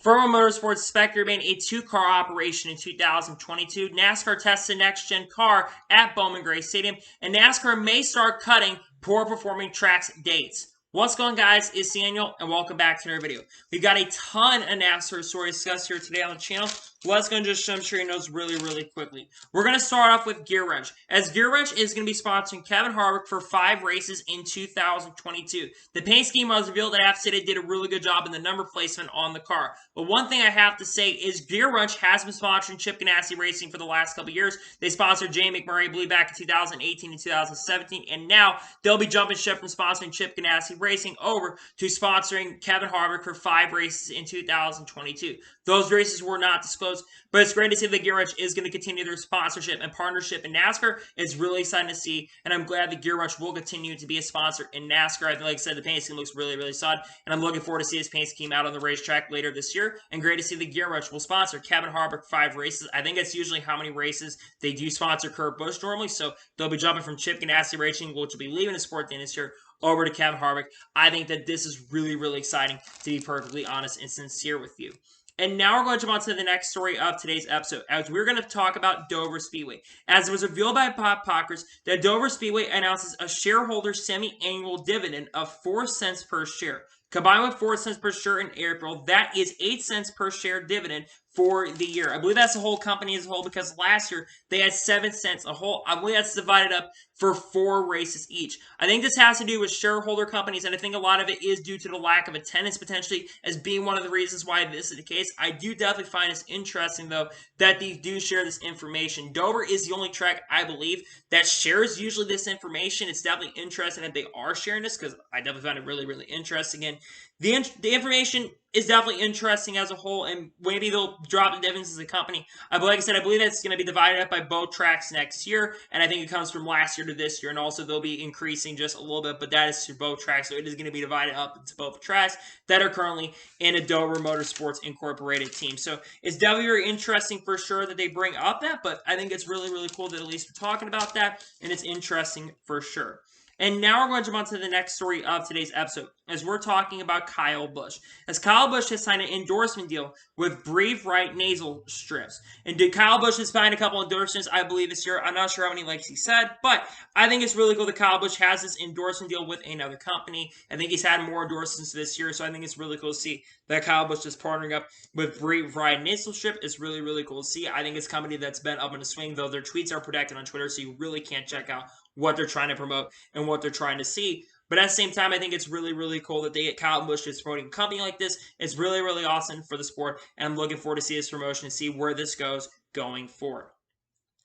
For Row Motorsports, expect to remain a two-car operation in 2022. NASCAR tests the next-gen car at Bowman Gray Stadium, and NASCAR may start cutting poor-performing tracks dates. What's going on, guys? It's Daniel, and welcome back to another video. We've got a ton of NASCAR stories discussed here today on the channel. Let's go and just show you notes really quickly. We're going to start off with Gear Wrench, as Gear Wrench is going to be sponsoring Kevin Harvick for 5 races in 2022. The paint scheme was revealed that App City did a really good job in the number placement on the car. But one thing I have to say is Gear Wrench has been sponsoring Chip Ganassi Racing for the last couple years. They sponsored Jay McMurray, I believe, back in 2018 and 2017, and now they'll be jumping ship from sponsoring Chip Ganassi Racing over to sponsoring Kevin Harvick for 5 races in 2022. Those races were not disclosed, but it's great to see that Gear Wrench is going to continue their sponsorship and partnership in NASCAR. It's really exciting to see, and I'm glad that Gear Wrench will continue to be a sponsor in NASCAR. Like I said, the paint scheme looks really solid, and I'm looking forward to see this paint scheme out on the racetrack later this year. And great to see that Gear Wrench will sponsor Kevin Harvick 5 races. I think that's usually how many races they do sponsor Kurt Busch normally, so they'll be jumping from Chip Ganassi Racing, which will be leaving the sport this year, over to Kevin Harvick. I think that this is really exciting, to be perfectly honest and sincere with you. And now we're going to jump on to the next story of today's episode, as we're going to talk about Dover Speedway. As it was revealed by Bob Pockers, that Dover Speedway announces a shareholder semi-annual dividend of 4 cents per share. Combined with 4 cents per share in April, that is 8 cents per share dividend for the year. I believe that's the whole company as a whole, because last year they had 7 cents a whole. I believe that's divided up for 4 races each. I think this has to do with shareholder companies, and I think a lot of it is due to the lack of attendance potentially as being one of the reasons why this is the case. I do definitely find this interesting, though, that they do share this information. Dover is the only track, I believe, that shares usually this information. It's definitely interesting that they are sharing this, because I definitely find it really interesting. And the information is definitely interesting as a whole, and maybe they'll drop the dividends as a company. Like I said, I believe that's going to be divided up by both tracks next year, and I think it comes from last year to this year, and also they'll be increasing just a little bit, but that is to both tracks, so it is going to be divided up into both tracks that are currently in a Dover Motorsports Incorporated team. So it's definitely very interesting for sure that they bring up that, but I think it's really cool that at least we're talking about that, and it's interesting for sure. And now we're going to jump on to the next story of today's episode, as we're talking about Kyle Busch. As Kyle Busch has signed an endorsement deal with Breathe Right nasal strips. And Kyle Busch has signed a couple endorsements, I believe, this year. I'm not sure how many, like he said, but I think it's really cool that Kyle Busch has this endorsement deal with another company. I think he's had more endorsements this year, so I think it's really cool to see that Kyle Busch is partnering up with Breathe Right nasal strip. It's really cool to see. I think it's a company that's been up in a swing, though their tweets are protected on Twitter, so you really can't check out what they're trying to promote and what they're trying to see. But at the same time, I think it's really cool that they get Kyle Busch is promoting a company like this. It's really awesome for the sport, and I'm looking forward to see this promotion and see where this goes going forward.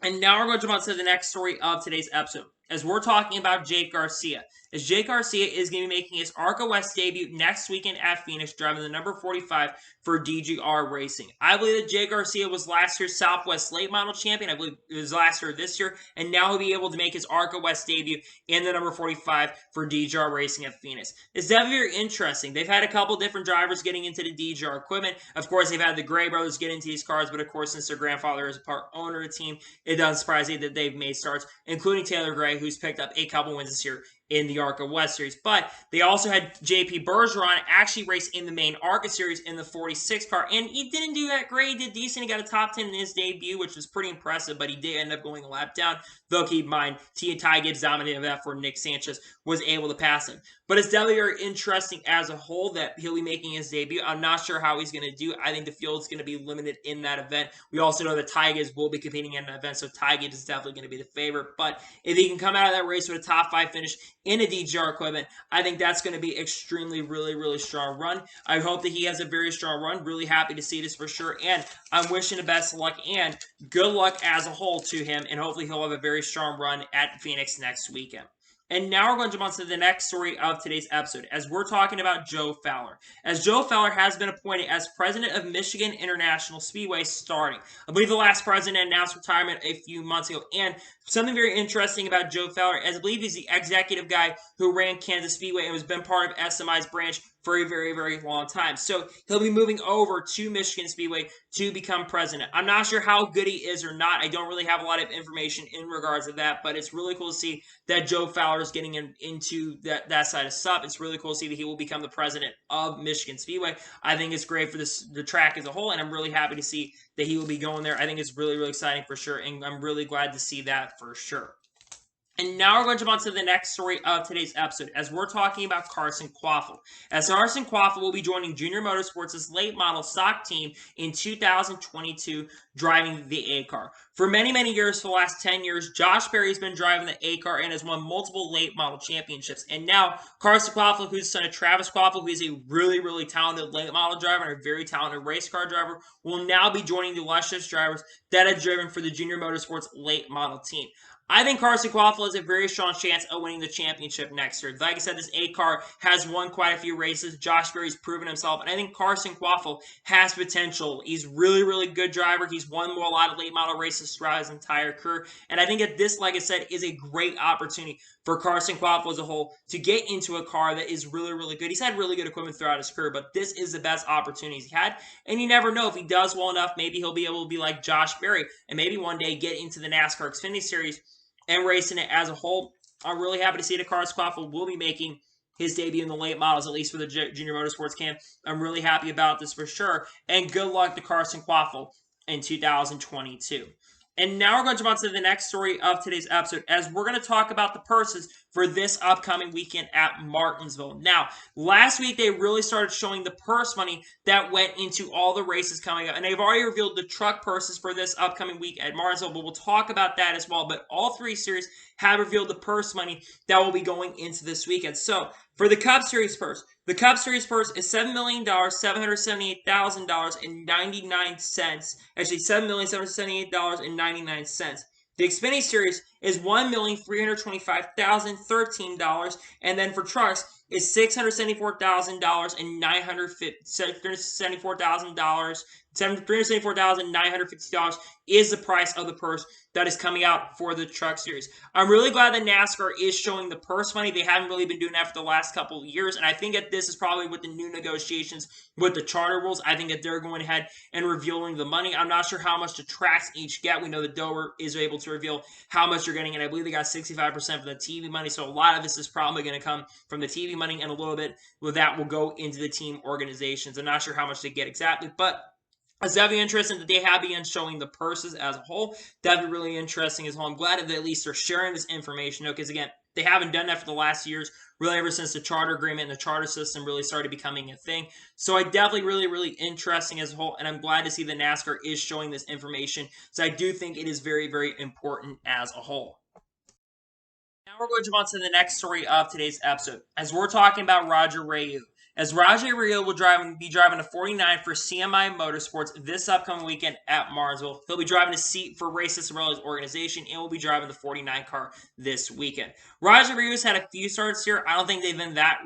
And now we're going to jump on to the next story of today's episode, as we're talking about Jake Garcia. As Jake Garcia is going to be making his ARCA West debut next weekend at Phoenix, driving the number 45 for DGR Racing. I believe that Jake Garcia was last year's Southwest Late Model Champion. I believe it was last year or this year, and now he'll be able to make his ARCA West debut in the number 45 for DGR Racing at Phoenix. It's definitely very interesting. They've had a couple different drivers getting into the DGR equipment. Of course, they've had the Gray brothers get into these cars, but of course, since their grandfather is a part owner of the team, it doesn't surprise me that they've made starts, including Taylor Gray, who's picked up a couple wins this year in the ARCA West Series. But they also had JP Bergeron actually race in the main ARCA Series in the 46 car, and he didn't do that great. He did decent. He got a top 10 in his debut, which was pretty impressive, but he did end up going a lap down. Though keep in mind, Ty Gibbs dominated that for Nick Sanchez, was able to pass him. But it's definitely very interesting as a whole that he'll be making his debut. I'm not sure how he's going to do. I think the field's going to be limited in that event. We also know that Ty Gibbs will be competing in that event, so Ty Gibbs is definitely going to be the favorite. But if he can come out of that race with a top 5 finish in a DGR equipment, I think that's going to be extremely, really strong run. I hope that he has a very strong run. Really happy to see this for sure, and I'm wishing the best of luck and good luck as a whole to him, and hopefully he'll have a very strong run at Phoenix next weekend. And now we're going to jump on to the next story of today's episode, as we're talking about Joe Fowler. As Joe Fowler has been appointed as president of Michigan International Speedway starting. I believe the last president announced retirement a few months ago. And something very interesting about Joe Fowler, as I believe he's the executive guy who ran Kansas Speedway and has been part of SMI's branch for a very, very long time. So he'll be moving over to Michigan Speedway to become president. I'm not sure how good he is or not. I don't really have a lot of information in regards to that, but it's really cool to see that Joe Fowler is getting into that side of stuff. It's really cool to see that he will become the president of Michigan Speedway. I think it's great for the track as a whole, and I'm really happy to see that he will be going there. I think it's really, really exciting for sure, and I'm really glad to see that for sure. And now we're going to jump on to the next story of today's episode, as we're talking about Carson Quaffle. As Carson Quaffle will be joining Junior Motorsports' late model stock team in 2022, driving the A car. For many, many years, for the last 10 years, Josh Berry has been driving the A car and has won multiple late model championships. And now, Carson Quaffle, who's the son of Travis Quaffle, who is a really, really talented late model driver and a very talented race car driver, will now be joining the illustrious drivers that have driven for the Junior Motorsports late model team. I think Carson Quaffle has a very strong chance of winning the championship next year. Like I said, this A car has won quite a few races. Josh Berry's proven himself, and I think Carson Quaffle has potential. He's really, really good driver. He's won a lot of late model races throughout his entire career, and I think that this, like I said, is a great opportunity for Carson Quaffle as a whole to get into a car that is really, really good. He's had really good equipment throughout his career, but this is the best opportunity he's had, and you never know if he does well enough. Maybe he'll be able to be like Josh Berry, and maybe one day get into the NASCAR Xfinity Series and racing it as a whole. I'm really happy to see that Carson Quaffle will be making his debut in the late models, at least for the Junior Motorsports camp. I'm really happy about this for sure. And good luck to Carson Quaffle in 2022. And now we're going to jump on to the next story of today's episode, as we're going to talk about the purses for this upcoming weekend at Martinsville. Now, last week they really started showing the purse money that went into all the races coming up, and they've already revealed the truck purses for this upcoming week at Martinsville, but we'll talk about that as well. But all three series have revealed the purse money that will be going into this weekend. So, for the Cup Series purse, the Cup Series purse is $7,778,000.99. Actually, $7,778,000.99. The Xfinity Series is $1,325,013, and then for trucks is $374,950 is the price of the purse that is coming out for the Truck Series. I'm really glad that NASCAR is showing the purse money. They haven't really been doing that for the last couple of years, and I think that this is probably with the new negotiations with the charter rules. I think that they're going ahead and revealing the money. I'm not sure how much the tracks each get. We know that Dover is able to reveal how much you're getting, and I believe they got 65% for the TV money, so a lot of this is probably going to come from the TV money, and a little bit of that will go into the team organizations. I'm not sure how much they get exactly, but it's definitely interesting that they have begun showing the purses as a whole. Definitely really interesting as well. I'm glad that at least they're sharing this information, because again, they haven't done that for the last years, really ever since the charter agreement and the charter system really started becoming a thing. So I definitely really interesting as a whole, and I'm glad to see that NASCAR is showing this information. So I do think it is very, very important as a whole. Now we're going to jump on to the next story of today's episode, as we're talking about Roger Rayu. As Roger Rayu will be driving a 49 for CMI Motorsports this upcoming weekend at Martinsville. He'll be driving a seat for Race Cicerelli's organization, and will be driving the 49 car this weekend. Roger Rayu's had a few starts here. I don't think they've been that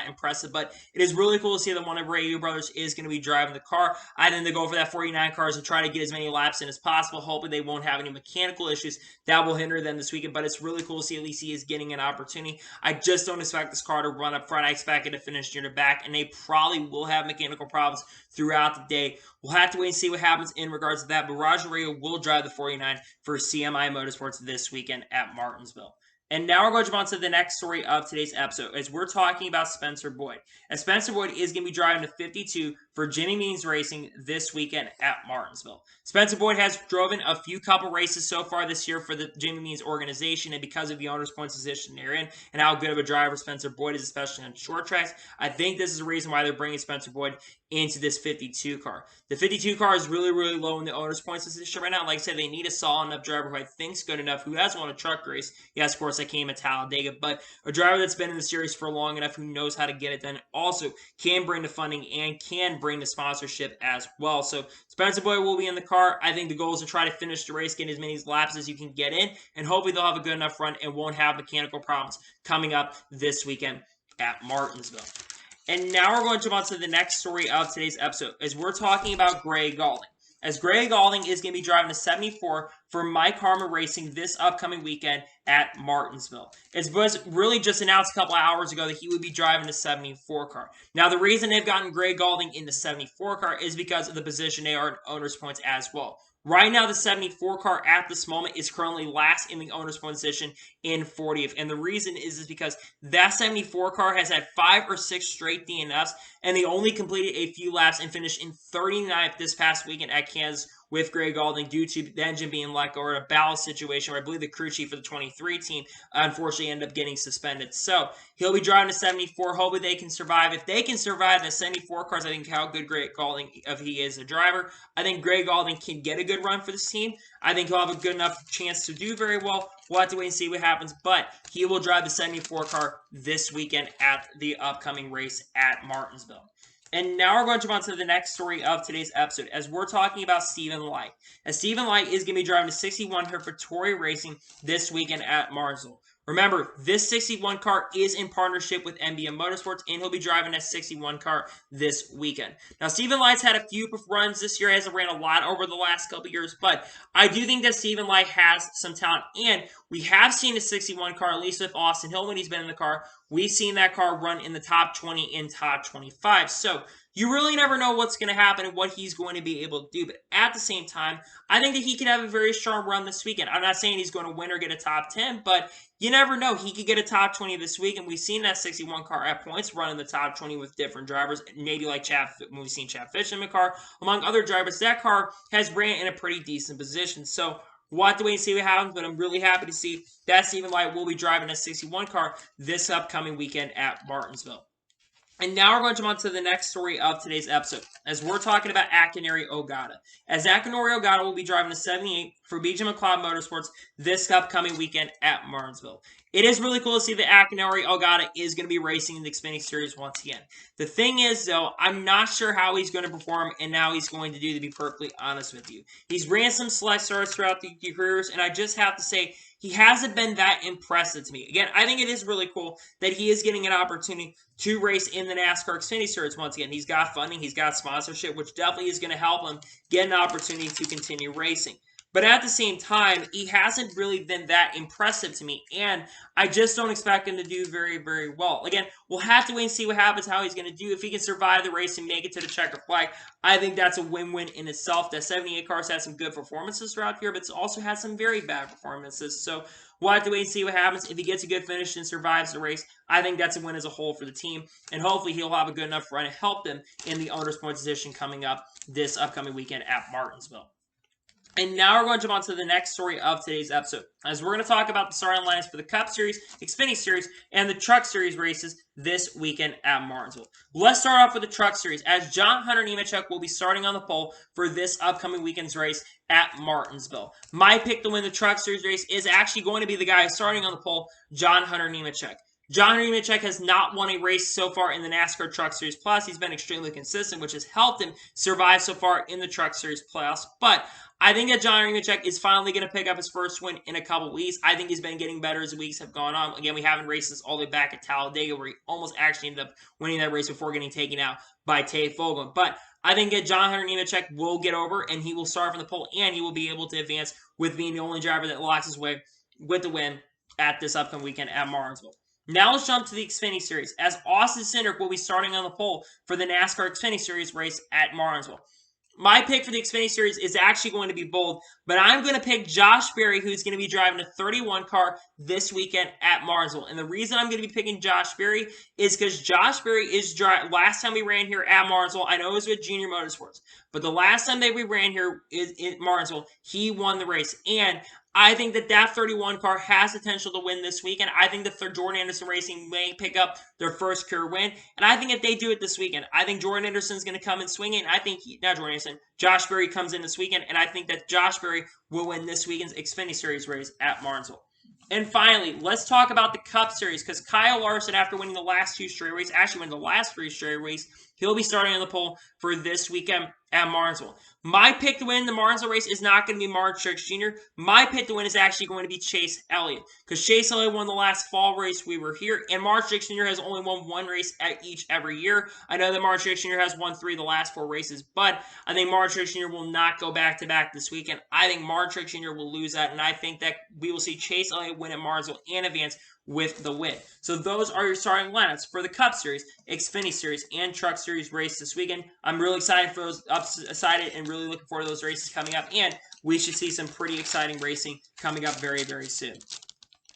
impressive, but it is really cool to see that one of Rayu brothers is going to be driving the car. I think they go for that 49 cars and try to get as many laps in as possible, hoping they won't have any mechanical issues that will hinder them this weekend, but it's really cool to see at least he is getting an opportunity. I just don't expect this car to run up front. I expect it to finish near the back, and they probably will have mechanical problems throughout the day. We'll have to wait and see what happens in regards to that, but Roger Rayu will drive the 49 for CMI Motorsports this weekend at Martinsville. And now we're going to jump on to the next story of today's episode, as we're talking about Spencer Boyd. As Spencer Boyd is going to be driving the 52 for Jimmy Means Racing this weekend at Martinsville. Spencer Boyd has driven a couple races so far this year for the Jimmy Means organization, and because of the owner's points position they're in and how good of a driver Spencer Boyd is, especially on short tracks, I think this is the reason why they're bringing Spencer Boyd into this 52 car. The 52 car is really low in the owner's points position right now. Like I said, they need a solid enough driver who I think's good enough, who has won a truck race. Yes, of course, I came at Talladega, but a driver that's been in the series for long enough, who knows how to get it done, also can bring the funding and can bring the sponsorship as well. So Spencer Boyd will be in the car. I think the goal is to try to finish the race, get as many laps as you can get in, and hopefully they'll have a good enough run and won't have mechanical problems coming up this weekend at Martinsville. And now we're going to jump on to the next story of today's episode, as we're talking about Greg Gaulding. As Greg Gaulding is going to be driving a 74 for Mike Harmon Racing this upcoming weekend at Martinsville. It was really just announced a couple of hours ago that he would be driving the 74 car. Now, the reason they've gotten Greg Gaulding in the 74 car is because of the position they are in owner's points as well. Right now, the 74 car at this moment is currently last in the owner's point position in 40th. And the reason is because that 74 car has had 5 or 6 straight DNFs, and they only completed a few laps and finished in 39th this past weekend at Kansas with Greg Gaulding due to the engine being let go or a ballast situation where I believe the crew chief for the 23 team unfortunately ended up getting suspended. So he'll be driving the 74. Hopefully they can survive. If they can survive the 74 cars, I think how good Greg Gaulding, if he is a driver, I think Greg Gaulding can get a good run for this team. I think he'll have a good enough chance to do very well. We'll have to wait and see what happens, but he will drive the 74 car this weekend at the upcoming race at Martinsville. And now we're going to jump on to the next story of today's episode, as we're talking about Stephen Light. As Stephen Light is going to be driving the 61 here for Tory Racing this weekend at Martinsville. Remember, this 61 car is in partnership with NBM Motorsports, and he'll be driving that 61 car this weekend. Now, Stephen Light's had a few runs this year. He hasn't ran a lot over the last couple years, but I do think that Stephen Light has some talent, and we have seen the 61 car, at least with Austin Hill when he's been in the car. We've seen that car run in the top 20 and top 25, so you really never know what's going to happen and what he's going to be able to do. But at the same time, I think that he could have a very strong run this weekend. I'm not saying he's going to win or get a top 10, but you never know. He could get a top 20 this week, and we've seen that 61 car at points run in the top 20 with different drivers, maybe like when we've seen Chad Fish in the car, among other drivers. That car has ran in a pretty decent position. So we'll have to wait and see what happens, but I'm really happy to see that Stephen Light will be driving a 61 car this upcoming weekend at Martinsville. And now we're going to jump on to the next story of today's episode, as we're talking about Akinori Ogata. As Akinori Ogata will be driving the 78 for BJ McLeod Motorsports this upcoming weekend at Martinsville. It is really cool to see that Akinori Ogata is going to be racing in the Xfinity Series once again. The thing is, though, I'm not sure how he's going to perform and how he's going to do, to be perfectly honest with you. He's ran some select starts throughout the careers, and I just have to say, he hasn't been that impressive to me. Again, I think it is really cool that he is getting an opportunity to race in the NASCAR Xfinity Series once again. He's got funding, he's got sponsorship, which definitely is going to help him get an opportunity to continue racing. But at the same time, he hasn't really been that impressive to me, and I just don't expect him to do very, very well. Again, we'll have to wait and see what happens, how he's going to do. If he can survive the race and make it to the checker flag, I think that's a win-win in itself. That 78 car's had some good performances throughout here, but it's also had some very bad performances. So we'll have to wait and see what happens. If he gets a good finish and survives the race, I think that's a win as a whole for the team, and hopefully he'll have a good enough run to help them in the owner's point position coming up this upcoming weekend at Martinsville. And now we're going to jump on to the next story of today's episode, as we're going to talk about the starting lines for the Cup Series, Xfinity Series, and the Truck Series races this weekend at Martinsville. Let's start off with the Truck Series, as John Hunter Nemechek will be starting on the pole for this upcoming weekend's race at Martinsville. My pick to win the Truck Series race is actually going to be the guy starting on the pole, John Hunter Nemechek. John Hunter Nemechek has not won a race so far in the NASCAR Truck Series Plus. He's been extremely consistent, which has helped him survive so far in the Truck Series Plus. But I think that John Hunter Nemechek is finally going to pick up his first win in a couple weeks. I think he's been getting better as the weeks have gone on. Again, we haven't raced this all the way back at Talladega, where he almost actually ended up winning that race before getting taken out by Tate Fogel. But I think that John Hunter Nemechek will get over, and he will start from the pole, and he will be able to advance with being the only driver that locks his way with the win at this upcoming weekend at Martinsville. Now let's jump to the Xfinity Series, as Austin Cindric will be starting on the pole for the NASCAR Xfinity Series race at Martinsville. My pick for the Xfinity Series is actually going to be bold, but I'm going to pick Josh Berry, who's going to be driving a 31 car this weekend at Martinsville. And the reason I'm going to be picking Josh Berry is because Josh Berry is last time we ran here at Martinsville, I know it was with Junior Motorsports, but the last time that we ran here in Martinsville, he won the race. And I think that 31 car has potential to win this weekend. I think that Jordan Anderson Racing may pick up their first career win. And I think if they do it this weekend, I think Jordan Anderson's going to come and swing it. And I think, Josh Berry comes in this weekend. And I think that Josh Berry will win this weekend's Xfinity Series race at Martinsville. And finally, let's talk about the Cup Series, because Kyle Larson, after winning the last 2 straight races, actually winning the last 3 straight races, He'll be starting on the pole for this weekend at Martinsville. My pick to win the Martinsville race is not going to be Martin Truex Jr. My pick to win is actually going to be Chase Elliott, because Chase Elliott won the last fall race we were here, and Martin Truex Jr. has only won one race at each every year. I know that Martin Truex Jr. has won 3 of the last 4 races, but I think Martin Truex Jr. will not go back-to-back this weekend. I think Martin Truex Jr. will lose that, and I think that we will see Chase Elliott win at Martinsville and advance with the win. So those are your starting lineups for the Cup Series, Xfinity Series, and Truck Series race this weekend. I'm really excited for those, excited and really looking forward to those races coming up, and we should see some pretty exciting racing coming up very, very soon.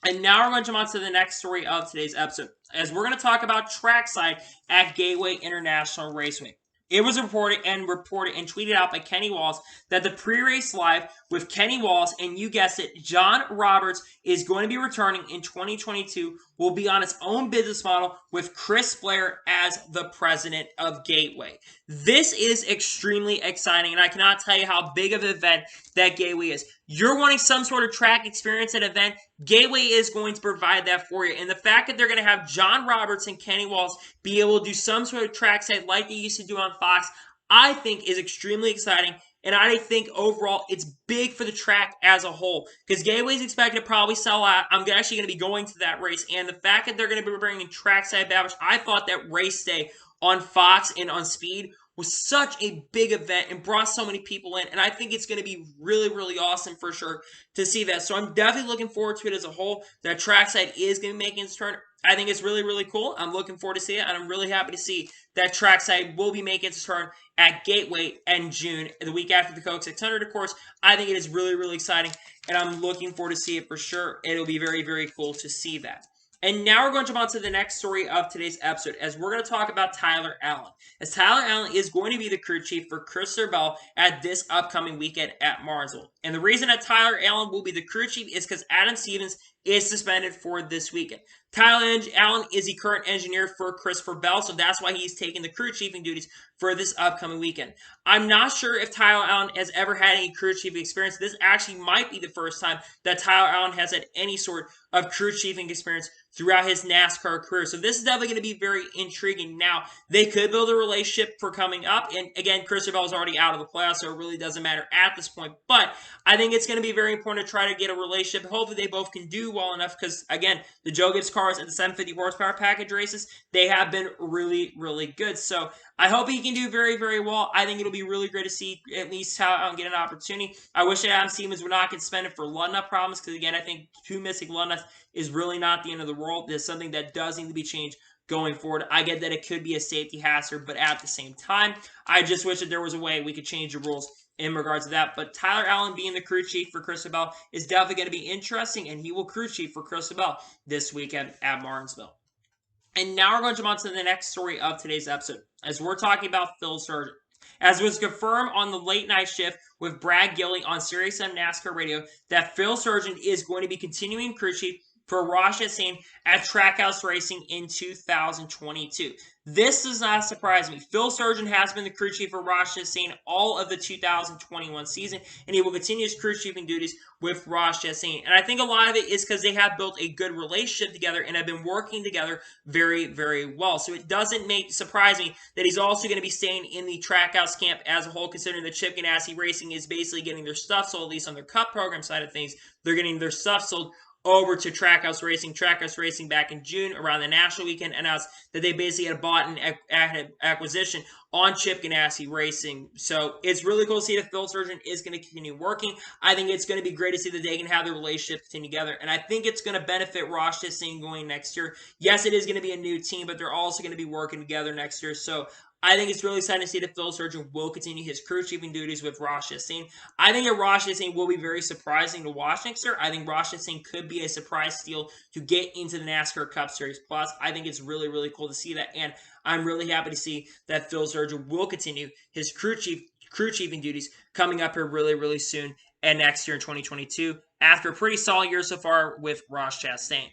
And now we're going to jump on to the next story of today's episode, as we're going to talk about trackside at Gateway International Raceway. It was reported and tweeted out by Kenny Wallace that the pre-race live with Kenny Wallace and, you guessed it, John Roberts is going to be returning in 2022, will be on its own business model with Chris Blair as the president of Gateway. This is extremely exciting, and I cannot tell you how big of an event that Gateway is. You're wanting some sort of track experience at an event, Gateway is going to provide that for you. And the fact that they're going to have John Roberts and Kenny Wallace be able to do some sort of trackside like they used to do on Fox, I think is extremely exciting. And I think overall it's big for the track as a whole, because Gateway is expected to probably sell out. I'm actually going to be going to that race, and the fact that they're going to be bringing trackside battles, I thought that race day on Fox and on Speed was such a big event and brought so many people in, and I think it's going to be really, really awesome for sure to see that. So I'm definitely looking forward to it as a whole. That trackside is going to be making its turn. I think it's really, really cool. I'm looking forward to see it, and I'm really happy to see that trackside will be making its turn at Gateway in June, the week after the Coke 600, of course. I think it is really, really exciting, and I'm looking forward to see it for sure. It'll be very, very cool to see that. And now we're going to jump on to the next story of today's episode, as we're going to talk about Tyler Allen. As Tyler Allen is going to be the crew chief for Christopher Bell at this upcoming weekend at Martinsville. And the reason that Tyler Allen will be the crew chief is because Adam Stevens is suspended for this weekend. Tyler Allen is the current engineer for Christopher Bell, so that's why he's taking the crew chiefing duties for this upcoming weekend. I'm not sure if Tyler Allen has ever had any crew chiefing experience. This actually might be the first time that Tyler Allen has had any sort of crew chiefing experience throughout his NASCAR career. So this is definitely going to be very intriguing. Now, they could build a relationship for coming up. And again, Christopher Bell is already out of the playoffs, so it really doesn't matter at this point. But I think it's going to be very important to try to get a relationship. Hopefully they both can do well enough, because, again, the Joe Gibbs cars at the 750 horsepower package races, they have been really, really good. So I hope he can do very, very well. I think it'll be really great to see at least Tyler Allen get an opportunity. I wish that Adam Stevens would not get suspended for lug nut problems, because, again, I think 2 missing lug nuts is really not the end of the world. There's something that does need to be changed going forward. I get that it could be a safety hazard, but at the same time, I just wish that there was a way we could change the rules in regards to that. But Tyler Allen being the crew chief for Christopher Bell is definitely going to be interesting, and he will crew chief for Christopher Bell this weekend at Martinsville. And now we're going to jump on to the next story of today's episode, as we're talking about Phil Sargent. As was confirmed on the late night shift with Brad Gilly on Sirius XM NASCAR Radio, that Phil Sargent is going to be continuing crew chief for Ross Chastain at Trackhouse Racing in 2022. This does not surprise me. Phil Sargent has been the crew chief for Ross Chastain all of the 2021 season, and he will continue his crew chiefing duties with Ross Chastain. And I think a lot of it is because they have built a good relationship together and have been working together very, very well. So it doesn't surprise me that he's also going to be staying in the Trackhouse camp as a whole, considering that Chip Ganassi Racing is basically getting their stuff sold, at least on their Cup program side of things. They're getting their stuff sold over to Trackhouse Racing. Trackhouse Racing back in June around the National Weekend announced that they basically had bought an acquisition on Chip Ganassi Racing. So it's really cool to see that Phil Sargent is going to continue working. I think it's going to be great to see that they can have their relationship continue together. And I think it's going to benefit Ross Chastain going next year. Yes, it is going to be a new team, but they're also going to be working together next year. So I think it's really exciting to see that Phil Sargent will continue his crew chiefing duties with Ross Chastain. I think that Ross Chastain will be very surprising to watch next year. I think Ross Chastain could be a surprise steal to get into the NASCAR Cup Series Plus. I think it's really, really cool to see that, and I'm really happy to see that Phil Sargent will continue his crew chiefing duties coming up here really, really soon and next year in 2022 after a pretty solid year so far with Ross Chastain.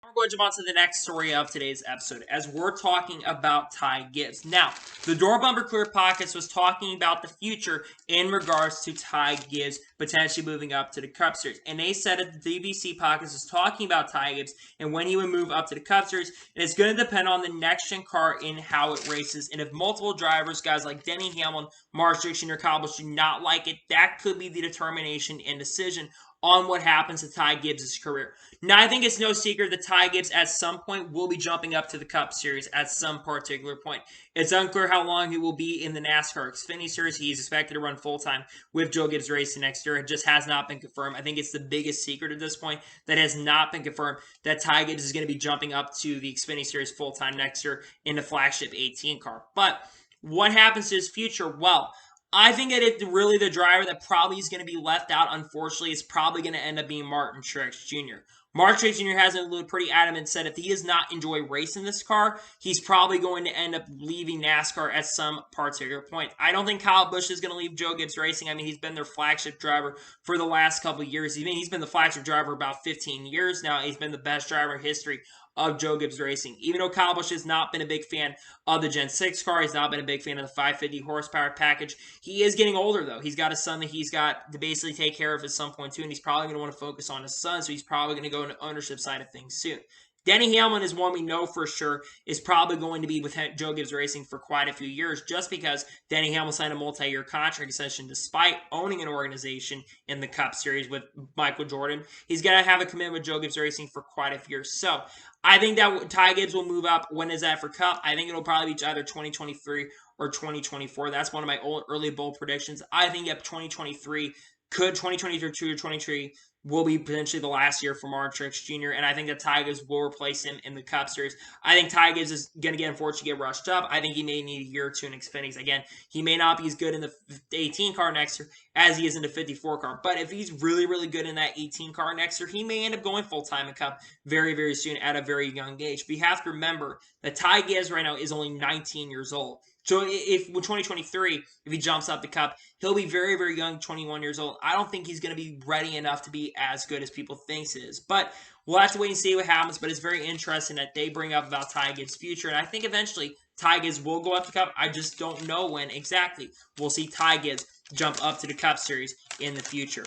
We're going to jump on to the next story of today's episode as we're talking about Ty Gibbs. Now, the Door Bumper Clear Pockets was talking about the future in regards to Ty Gibbs potentially moving up to the Cup Series. And they said that the DBC Pockets was talking about Ty Gibbs and when he would move up to the Cup Series. And it's going to depend on the next-gen car and how it races. And if multiple drivers, guys like Denny Hamlin, Mark Dixon, or Kyle Busch do not like it, that could be the determination and decision on what happens to Ty Gibbs' career. Now, I think it's no secret that Ty Gibbs at some point will be jumping up to the Cup Series at some particular point. It's unclear how long he will be in the NASCAR Xfinity Series. He's expected to run full-time with Joe Gibbs Racing next year. It just has not been confirmed. I think it's the biggest secret at this point that has not been confirmed that Ty Gibbs is going to be jumping up to the Xfinity Series full-time next year in the flagship 18 car. But what happens to his future? Well, I think that really the driver that probably is going to be left out, unfortunately, is probably going to end up being Martin Truex Jr. Martin Truex Jr. has been pretty adamant and said if he does not enjoy racing this car, he's probably going to end up leaving NASCAR at some particular point. I don't think Kyle Busch is going to leave Joe Gibbs Racing. I mean, he's been their flagship driver for the last couple of years. He's been the flagship driver about 15 years now. He's been the best driver in history of Joe Gibbs Racing. Even though Kyle Busch has not been a big fan of the Gen 6 car, he's not been a big fan of the 550 horsepower package. He is getting older, though. He's got a son that he's got to basically take care of at some point, too, and he's probably going to want to focus on his son, so he's probably going to go into ownership side of things soon. Denny Hamlin is one we know for sure is probably going to be with Joe Gibbs Racing for quite a few years just because Denny Hamlin signed a multi-year contract extension despite owning an organization in the Cup Series with Michael Jordan. He's going to have a commitment with Joe Gibbs Racing for quite a few years. So I think that Ty Gibbs will move up. When is that for Cup? I think it'll probably be either 2023 or 2024. That's one of my early bold predictions. I think 2023 could 2022 or 2023 will be potentially the last year for Martin Truex Jr., and I think that Ty Gibbs will replace him in the Cup Series. I think Ty Gibbs is going to unfortunately get rushed up. I think he may need a year or two in Xfinity. Again, he may not be as good in the 18 car next year as he is in the 54 car, but if he's really, really good in that 18 car next year, he may end up going full-time in Cup very, very soon at a very young age. But you have to remember that Ty Gibbs right now is only 19 years old. So if with 2023, if he jumps up the Cup, he'll be very, very young, 21 years old. I don't think he's going to be ready enough to be as good as people think he is. But we'll have to wait and see what happens. But it's very interesting that they bring up about Ty Gibbs' future. And I think eventually Ty Gibbs will go up the Cup. I just don't know when exactly. We'll see Ty Gibbs jump up to the Cup Series in the future.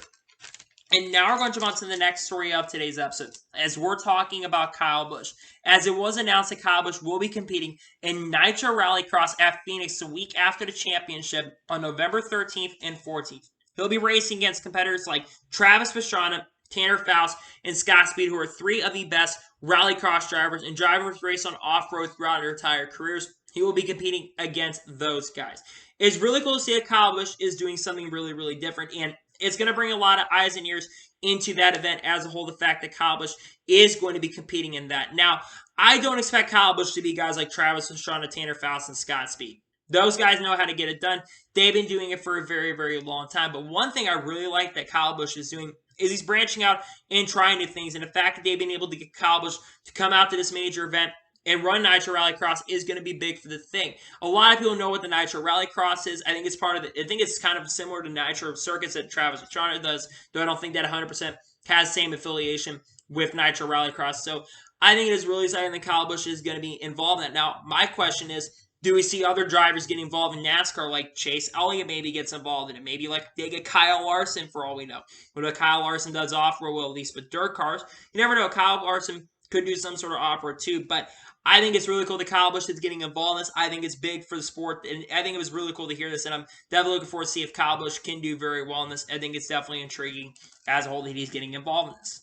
And now we're going to jump on to the next story of today's episode, as we're talking about Kyle Busch. As it was announced that Kyle Busch will be competing in Nitro Rallycross at Phoenix a week after the championship on November 13th and 14th. He'll be racing against competitors like Travis Pastrana, Tanner Faust, and Scott Speed, who are three of the best rallycross drivers and drivers race on off-road throughout their entire careers. He will be competing against those guys. It's really cool to see that Kyle Busch is doing something really, really different, and it's going to bring a lot of eyes and ears into that event as a whole, the fact that Kyle Busch is going to be competing in that. Now, I don't expect Kyle Busch to be guys like Travis Pastrana, Tanner Faust, and Scott Speed. Those guys know how to get it done. They've been doing it for a very, very long time. But one thing I really like that Kyle Busch is doing is he's branching out and trying new things. And the fact that they've been able to get Kyle Busch to come out to this major event and run Nitro Rallycross is going to be big for the thing. A lot of people know what the Nitro Rallycross is. I think it's part of I think it's kind of similar to Nitro Circuits that Travis Pastrana does, though I don't think that 100% has the same affiliation with Nitro Rallycross. So I think it is really exciting that Kyle Busch is going to be involved in that. Now, my question is, do we see other drivers getting involved in NASCAR, like Chase Elliott maybe gets involved in it? Maybe like they get Kyle Larson for all we know. What Kyle Larson does off-road, well, at least with dirt cars. You never know. Kyle Larson could do some sort of off-road too, but I think it's really cool that Kyle Busch is getting involved in this. I think it's big for the sport, and I think it was really cool to hear this, and I'm definitely looking forward to see if Kyle Busch can do very well in this. I think it's definitely intriguing as a whole that he's getting involved in this.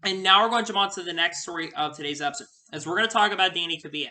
And now we're going to jump on to the next story of today's episode, as we're going to talk about Danny Kvyat.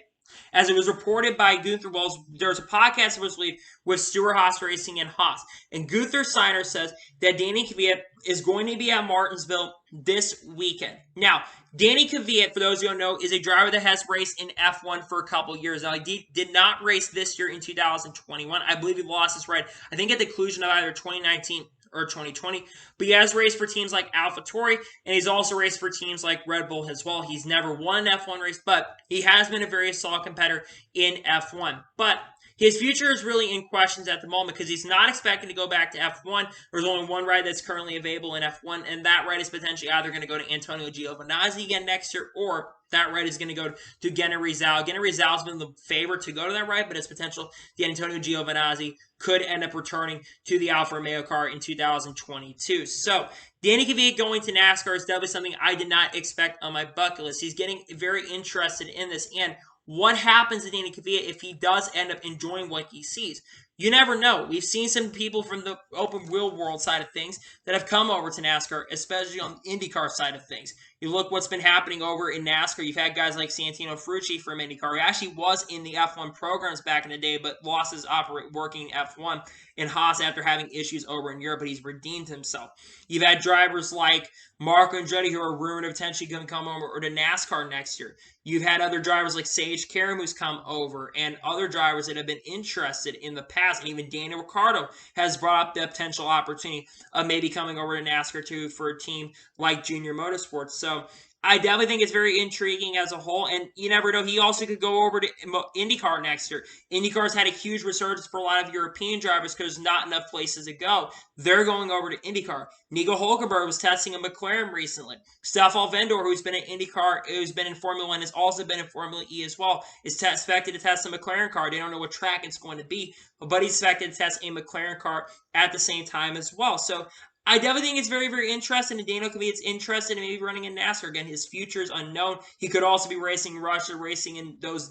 As it was reported by Gunther Wells, there's a podcast supposedly with Stewart Haas Racing and Haas. And Gunther Steiner says that Danny Kvyat is going to be at Martinsville this weekend. Now, Danny Kvyat, for those who don't know, is a driver that has raced in F1 for a couple years. Now, he did not race this year in 2021. I believe he lost his ride, I think, at the conclusion of either 2019 or 2020. But he has raced for teams like AlphaTauri, and he's also raced for teams like Red Bull as well. He's never won an F1 race, but he has been a very solid competitor in F1. But His future is really in questions at the moment because he's not expecting to go back to F1. There's only one ride that's currently available in F1, and that ride is potentially either going to go to Antonio Giovinazzi again next year, or that ride is going to go to Guilherme Rizal. Guilherme Rizal has been the favorite to go to that ride, but it's potential the Antonio Giovinazzi could end up returning to the Alfa Romeo car in 2022. So Danny Kvyat going to NASCAR is definitely something I did not expect on my bucket list. He's getting very interested in this, and what happens to Danny Kvyat if he does end up enjoying what he sees? You never know. We've seen some people from the open wheel world side of things that have come over to NASCAR, especially on the IndyCar side of things. You look what's been happening over in NASCAR. You've had guys like Santino Ferrucci from IndyCar, who actually was in the F1 programs back in the day, but lost his working F1 in Haas after having issues over in Europe, but he's redeemed himself. You've had drivers like Marco Andretti, who are rumored of potentially going to come over to NASCAR next year. You've had other drivers like Sage Karam who's come over, and other drivers that have been interested in the past, and even Daniel Ricciardo has brought up the potential opportunity of maybe coming over to NASCAR too for a team like Junior Motorsports. So I definitely think it's very intriguing as a whole, and you never know. He also could go over to IndyCar next year. IndyCar's had a huge resurgence for a lot of European drivers because there's not enough places to go. They're going over to IndyCar. Nico Hulkenberg was testing a McLaren recently. Stefan Vendor, who's been in IndyCar, who's been in Formula 1, has also been in Formula E as well, is expected to test a McLaren car. They don't know what track it's going to be, but he's expected to test a McLaren car at the same time as well. So I definitely think it's very, very interesting, and Daniel Kvyat's interested in maybe running in NASCAR again. His future is unknown. He could also be racing in Russia, racing in those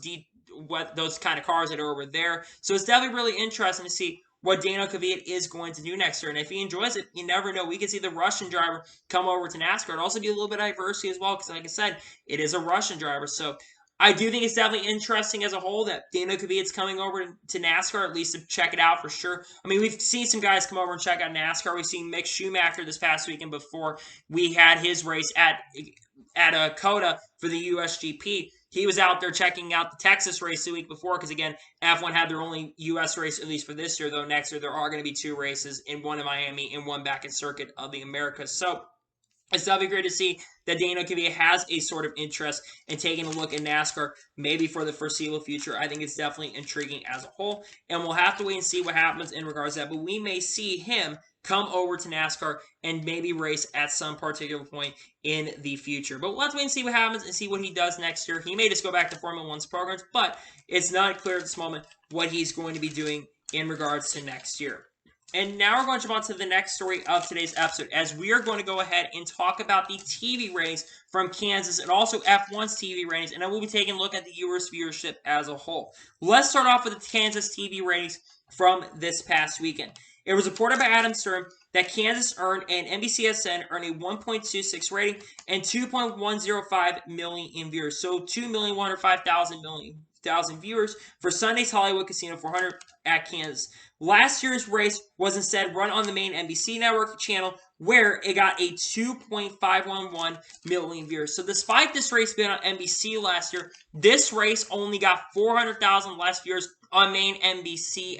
kind of cars that are over there. So it's definitely really interesting to see what Daniel Kvyat is going to do next year. And if he enjoys it, you never know. We could see the Russian driver come over to NASCAR. It'd also be a little bit of diversity as well because, like I said, it is a Russian driver. So I do think it's definitely interesting as a whole that Daniel Kvyat's coming over to NASCAR, at least to check it out for sure. I mean, we've seen some guys come over and check out NASCAR. We've seen Mick Schumacher this past weekend before we had his race at COTA for the USGP. He was out there checking out the Texas race the week before because, again, F1 had their only U.S. race, at least for this year, though next year there are going to be two races, one in Miami and one back in Circuit of the Americas. So it's definitely great to see that Daniel Kvyat has a sort of interest in taking a look at NASCAR, maybe for the foreseeable future. I think it's definitely intriguing as a whole, and we'll have to wait and see what happens in regards to that, but we may see him come over to NASCAR and maybe race at some particular point in the future. But let's wait and see what happens and see what he does next year. He may just go back to Formula One's programs, but it's not clear at this moment what he's going to be doing in regards to next year. And now we're going to jump on to the next story of today's episode, as we are going to go ahead and talk about the TV ratings from Kansas and also F1's TV ratings, and I will be taking a look at the viewers' viewership as a whole. Let's start off with the Kansas TV ratings from this past weekend. It was reported by Adam Stern that Kansas earned and NBCSN earned a 1.26 rating and 2.105 million in viewers. So 2,105,000 viewers for Sunday's Hollywood Casino 400 at Kansas. Last year's race was instead run on the main NBC network channel, where it got a 2.511 million viewers. So despite this race being on NBC last year, this race only got 400,000 less viewers on main NBC.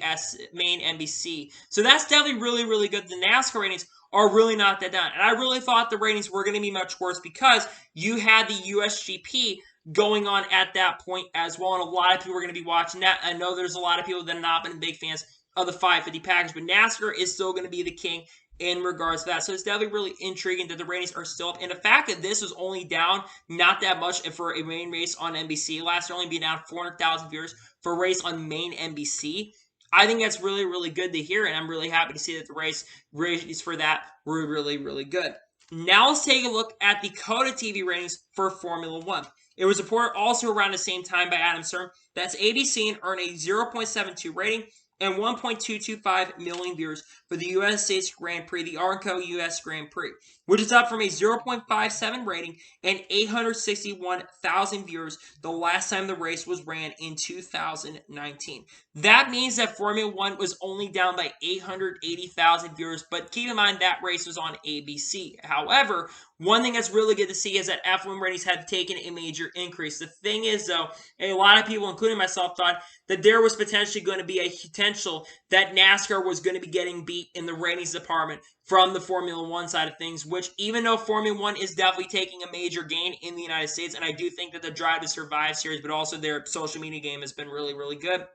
So that's definitely really, really good. The NASCAR ratings are really not that down. And I really thought the ratings were going to be much worse because you had the USGP going on at that point as well, and a lot of people were going to be watching that. I know there's a lot of people that have not been big fans of the 550 package, but NASCAR is still going to be the king in regards to that. So it's definitely really intriguing that the ratings are still up. And the fact that this was only down not that much for a main race on NBC last year, only being down 400,000 viewers for a race on main NBC, I think that's really, really good to hear, and I'm really happy to see that the ratings for that were really, really good. Now let's take a look at the COTA TV ratings for Formula One. It was reported also around the same time by Adam Stern that's ABC earned a 0.72 rating and 1.225 million viewers for the United States Grand Prix, the Armco U.S. Grand Prix, which is up from a 0.57 rating and 861,000 viewers the last time the race was ran in 2019. That means that Formula One was only down by 880,000 viewers, but keep in mind that race was on ABC. However, one thing that's really good to see is that F1 ratings have taken a major increase. The thing is, though, a lot of people, including myself, thought that there was potentially going to be a potential that NASCAR was going to be getting beat in the ratings department from the Formula One side of things, which even though Formula One is definitely taking a major gain in the United States, and I do think that the Drive to Survive series, but also their social media game has been really, really good,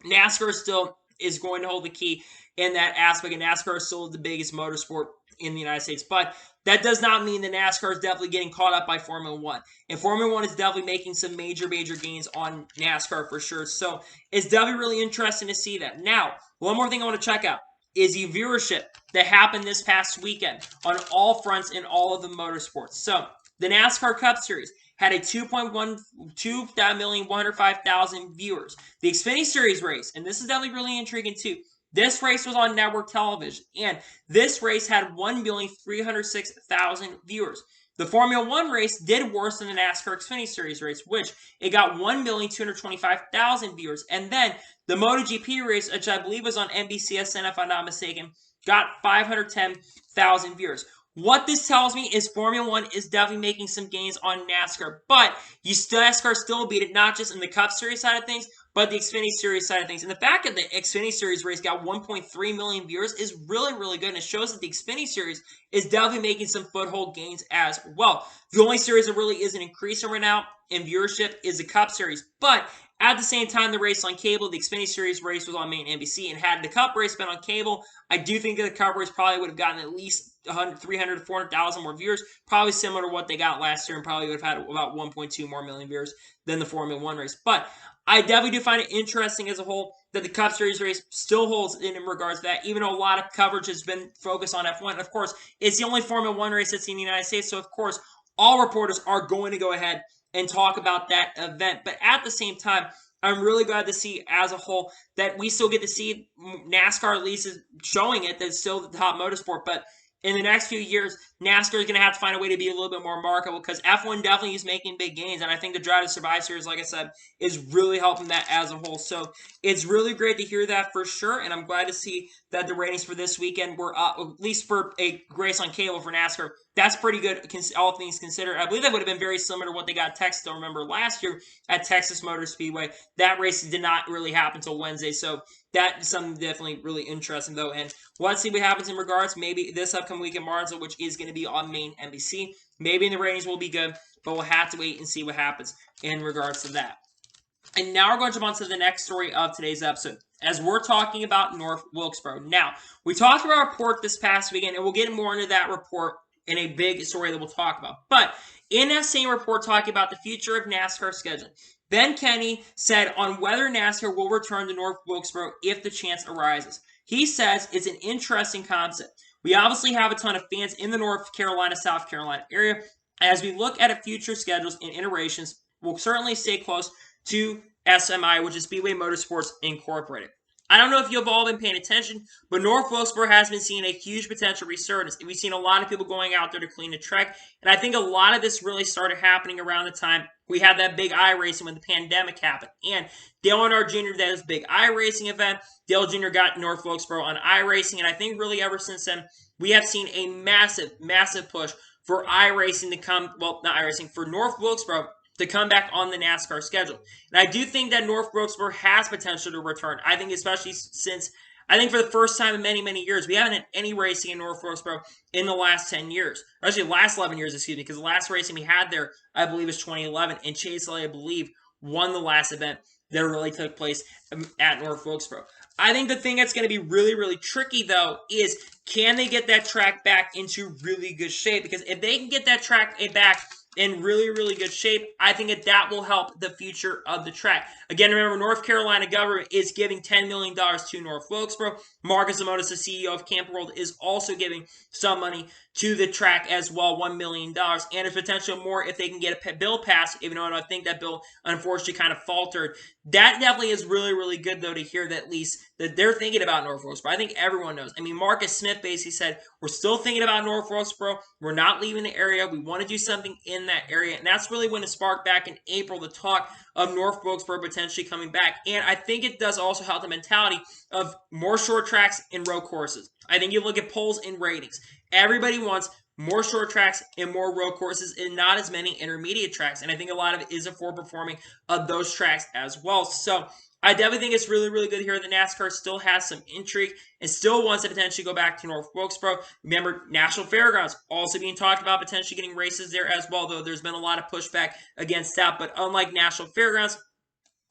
NASCAR still is going to hold the key in that aspect, and NASCAR is still the biggest motorsport in the United States. But that does not mean that NASCAR is definitely getting caught up by Formula One. And Formula One is definitely making some major gains on NASCAR for sure. So it's definitely really interesting to see that. Now, one more thing I want to check out is the viewership that happened this past weekend on all fronts in all of the motorsports. So the NASCAR Cup Series had a 2,105,000 viewers. The Xfinity Series race, and this is definitely really intriguing too. This race was on network television, and this race had 1,306,000 viewers. The Formula One race did worse than the NASCAR Xfinity Series race, which it got 1,225,000 viewers. And then the MotoGP race, which I believe was on NBCSN, if I'm not mistaken, got 510,000 viewers. What this tells me is Formula One is definitely making some gains on NASCAR, but NASCAR still beat it, not just in the Cup Series side of things, but the Xfinity Series side of things. And the fact that the Xfinity Series race got 1.3 million viewers is really good, and it shows that the Xfinity Series is definitely making some foothold gains as well. The only series that really isn't increasing right now in viewership is the Cup Series, but at the same time, the race on cable, the Xfinity Series race was on main NBC, and had the Cup race been on cable, I do think that the Cup race probably would have gotten at least 300 to 400,000 more viewers, probably similar to what they got last year, and probably would have had about 1.2 more million viewers than the Formula One race. But I definitely do find it interesting as a whole that the Cup Series race still holds in regards to that, even though a lot of coverage has been focused on F1. Of course, it's the only Formula One race that's in the United States, so of course, all reporters are going to go ahead and talk about that event. But at the same time, I'm really glad to see as a whole that we still get to see NASCAR at least is showing it that it's still the top motorsport. But in the next few years, NASCAR is going to have to find a way to be a little bit more marketable because F1 definitely is making big gains. And I think the Drive to Survive series, like I said, is really helping that as a whole. So it's really great to hear that for sure. And I'm glad to see that the ratings for this weekend were up, at least for a race on cable for NASCAR. That's pretty good, all things considered. I believe that would have been very similar to what they got at Texas. I remember last year at Texas Motor Speedway. That race did not really happen until Wednesday. So that's something definitely really interesting, though. And let's see what happens in regards. Maybe this upcoming week in Martinsville, which is going to be on main NBC. Maybe the ratings will be good, but we'll have to wait and see what happens in regards to that. And now we're going to jump on to the next story of today's episode, as we're talking about North Wilkesboro. Now, we talked about a report this past weekend, and we'll get more into that report in a big story that we'll talk about. But in that same report talking about the future of NASCAR scheduling, Ben Kenny said on whether NASCAR will return to North Wilkesboro if the chance arises. He says it's an interesting concept. We obviously have a ton of fans in the North Carolina, South Carolina area. As we look at future schedules and iterations, we'll certainly stay close to SMI, which is Speedway Motorsports Incorporated. I don't know if you've all been paying attention, but North Wilkesboro has been seeing a huge potential resurgence. We've seen a lot of people going out there to clean the track, and I think a lot of this really started happening around the time we had that big iRacing when the pandemic happened. And Dale Earnhardt Jr. did this big iRacing event. Dale Jr. got North Wilkesboro on iRacing, and I think really ever since then, we have seen a massive push for iRacing to come, well, not iRacing, for North Wilkesboro to come back on the NASCAR schedule. And I do think that North Wilkesboro has potential to return. I think especially since, I think for the first time in many years, we haven't had any racing in North Wilkesboro in the last 10 years. Or actually, the last 11 years, excuse me, because the last racing we had there, I believe, was 2011. And Chase Elliott, I believe, won the last event that really took place at North Wilkesboro. I think the thing that's going to be really tricky, though, is can they get that track back into really good shape? Because if they can get that track back in really good shape, I think that will help the future of the track. Again, remember, North Carolina government is giving $10 million to North Wilkesboro. Marcus Lemonis, the CEO of Camp World, is also giving some money to the track as well, $1 million. And there's potential more if they can get a bill passed, even though I think that bill, unfortunately, kind of faltered. That definitely is really good, though, to hear that at least that they're thinking about North Wilkesboro. I think everyone knows. I mean, Marcus Smith basically said, we're still thinking about North Wilkesboro. We're not leaving the area. We want to do something in that area. And that's really when it sparked back in April the talk of North Wilkesboro potentially coming back. And I think it does also help the mentality of more short tracks and road courses. I think you look at polls and ratings. Everybody wants more short tracks and more road courses and not as many intermediate tracks. And I think a lot of it is a forward performing of those tracks as well. So I definitely think it's really good to hear that NASCAR still has some intrigue and still wants to potentially go back to North Wilkesboro. Remember, National Fairgrounds also being talked about potentially getting races there as well, though there's been a lot of pushback against that. But unlike National Fairgrounds,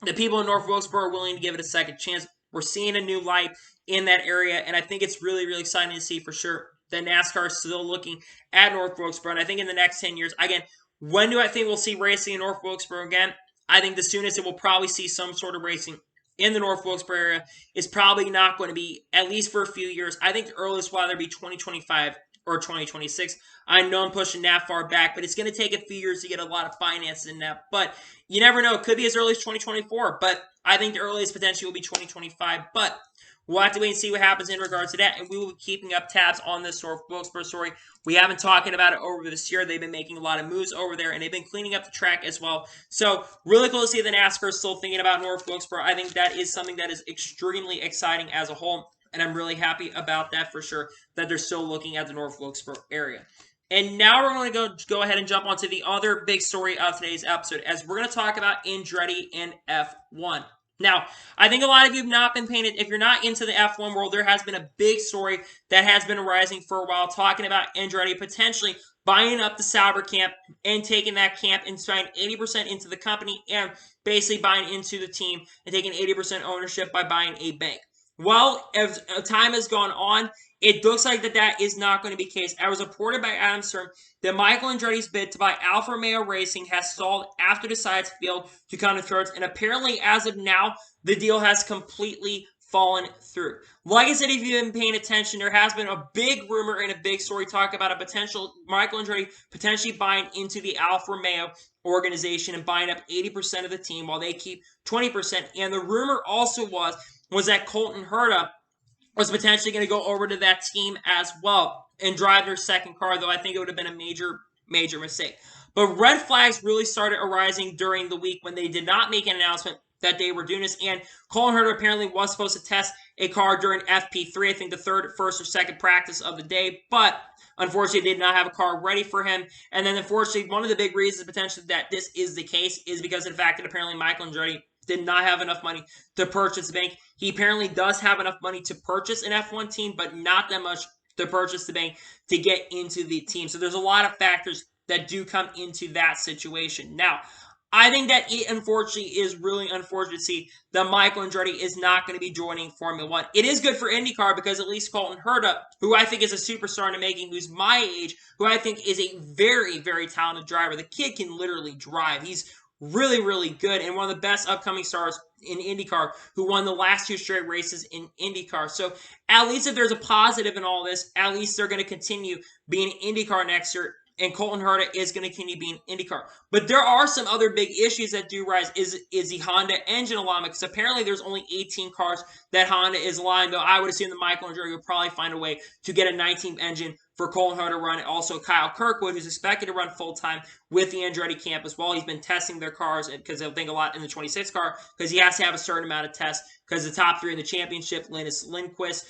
the people in North Wilkesboro are willing to give it a second chance. We're seeing a new light in that area, and I think it's really, really exciting to see for sure that NASCAR is still looking at North Wilkesboro. And I think in the next 10 years, again, when do I think we'll see racing in North Wilkesboro again? I think the soonest it will probably see some sort of racing in the North Wilkesboro area is probably not going to be, at least for a few years. I think the earliest will either be 2025 or 2026. I know I'm pushing that far back, but it's going to take a few years to get a lot of finances in that. But you never know. It could be as early as 2024, but I think the earliest potentially will be 2025. But we'll have to wait and see what happens in regards to that, and we will be keeping up tabs on this North Wilkesboro story. We have been talking about it over this year. They've been making a lot of moves over there, and they've been cleaning up the track as well. So really cool to see the NASCAR is still thinking about North Wilkesboro. I think that is something that is extremely exciting as a whole, and I'm really happy about that for sure, that they're still looking at the North Wilkesboro area. And now we're going to go ahead and jump onto the other big story of today's episode, as we're going to talk about Andretti and F1. Now, I think a lot of you have not been paying it. If you're not into the F1 world, there has been a big story that has been arising for a while, talking about Andretti potentially buying up the Sauber camp and taking that camp and signing 80% into the company and basically buying into the team and taking 80% ownership by buying a bank. Well, as time has gone on, it looks like that is not going to be the case. As reported by Adam Stern, that Michael Andretti's bid to buy Alfa Romeo Racing has stalled after the sides failed to come to terms, and apparently, as of now, the deal has completely fallen through. Like I said, if you've been paying attention, there has been a big rumor and a big story talking about a potential Michael Andretti potentially buying into the Alfa Romeo organization and buying up 80% of the team while they keep 20%. And the rumor also was that Colton Herta was potentially going to go over to that team as well and drive their second car, though I think it would have been a major, major mistake. But red flags really started arising during the week when they did not make an announcement that they were doing this, and Colton Herta apparently was supposed to test a car during FP3, I think the third, first, or second practice of the day, but unfortunately they did not have a car ready for him. And then unfortunately, one of the big reasons potentially that this is the case is because of the fact that apparently Michael Andretti did not have enough money to purchase the bank. He apparently does have enough money to purchase an F1 team, but not that much to purchase the bank to get into the team. So there's a lot of factors that do come into that situation. Now, I think that it unfortunately is really unfortunate to see that Michael Andretti is not going to be joining Formula One. It is good for IndyCar because at least Colton Herta, who I think is a superstar in the making, who's my age, who I think is a very, very talented driver. The kid can literally drive. He's really, really good and one of the best upcoming stars in IndyCar, who won the last 2 straight races in IndyCar. So at least if there's a positive in all this, at least they're going to continue being IndyCar next year, and Colton Herta is going to continue being IndyCar. But there are some other big issues that do rise, is the Honda engine alignment, because apparently there's only 18 cars that Honda is aligned, though I would assume that Michael Andretti would probably find a way to get a 19th engine for Colton Herta to run, and also Kyle Kirkwood, who's expected to run full-time with the Andretti camp as well. He's been testing their cars because they'll think a lot in the 26 car because he has to have a certain amount of tests because the top 3 in the championship, Linus Lindquist,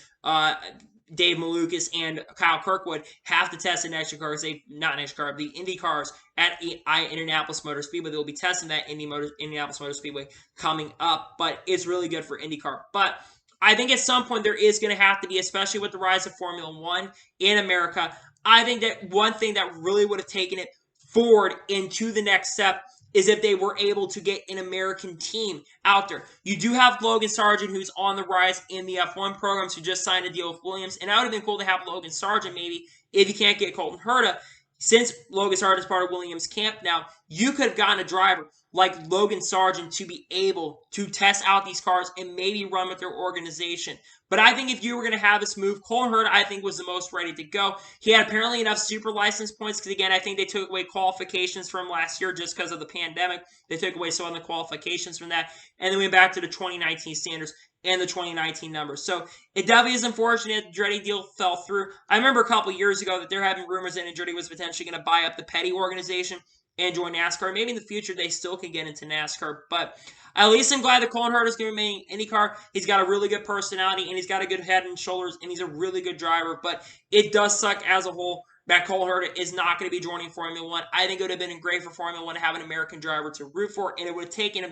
Dave Malukas, and Kyle Kirkwood have to test the the Indy cars at Indianapolis Motor Speedway. They'll be testing that Indianapolis Motor Speedway coming up, but it's really good for IndyCar. But I think at some point there is going to have to be, especially with the rise of Formula One in America, I think that one thing that really would have taken it forward into the next step is if they were able to get an American team out there. You do have Logan Sargent, who's on the rise in the F1 programs, who just signed a deal with Williams, and that would have been cool to have Logan Sargent maybe if you can't get Colton Herta. Since Logan Sargent is part of Williams' camp now, you could have gotten a driver like Logan Sargent to be able to test out these cars and maybe run with their organization. But I think if you were going to have this move, Colton Herta, I think, was the most ready to go. He had apparently enough super license points because, again, I think they took away qualifications from last year just because of the pandemic. They took away some of the qualifications from that, and then went back to the 2019 standards and the 2019 numbers. So it definitely is unfortunate the Andretti deal fell through. I remember a couple years ago that there had been rumors that Andretti was potentially going to buy up the Petty organization and join NASCAR. Maybe in the future they still can get into NASCAR, but at least I'm glad that Colton Herta is going to remain IndyCar. He's got a really good personality, and he's got a good head and shoulders, and he's a really good driver, but it does suck as a whole that Colton Herta is not going to be joining Formula One. I think it would have been great for Formula One to have an American driver to root for, and it would have taken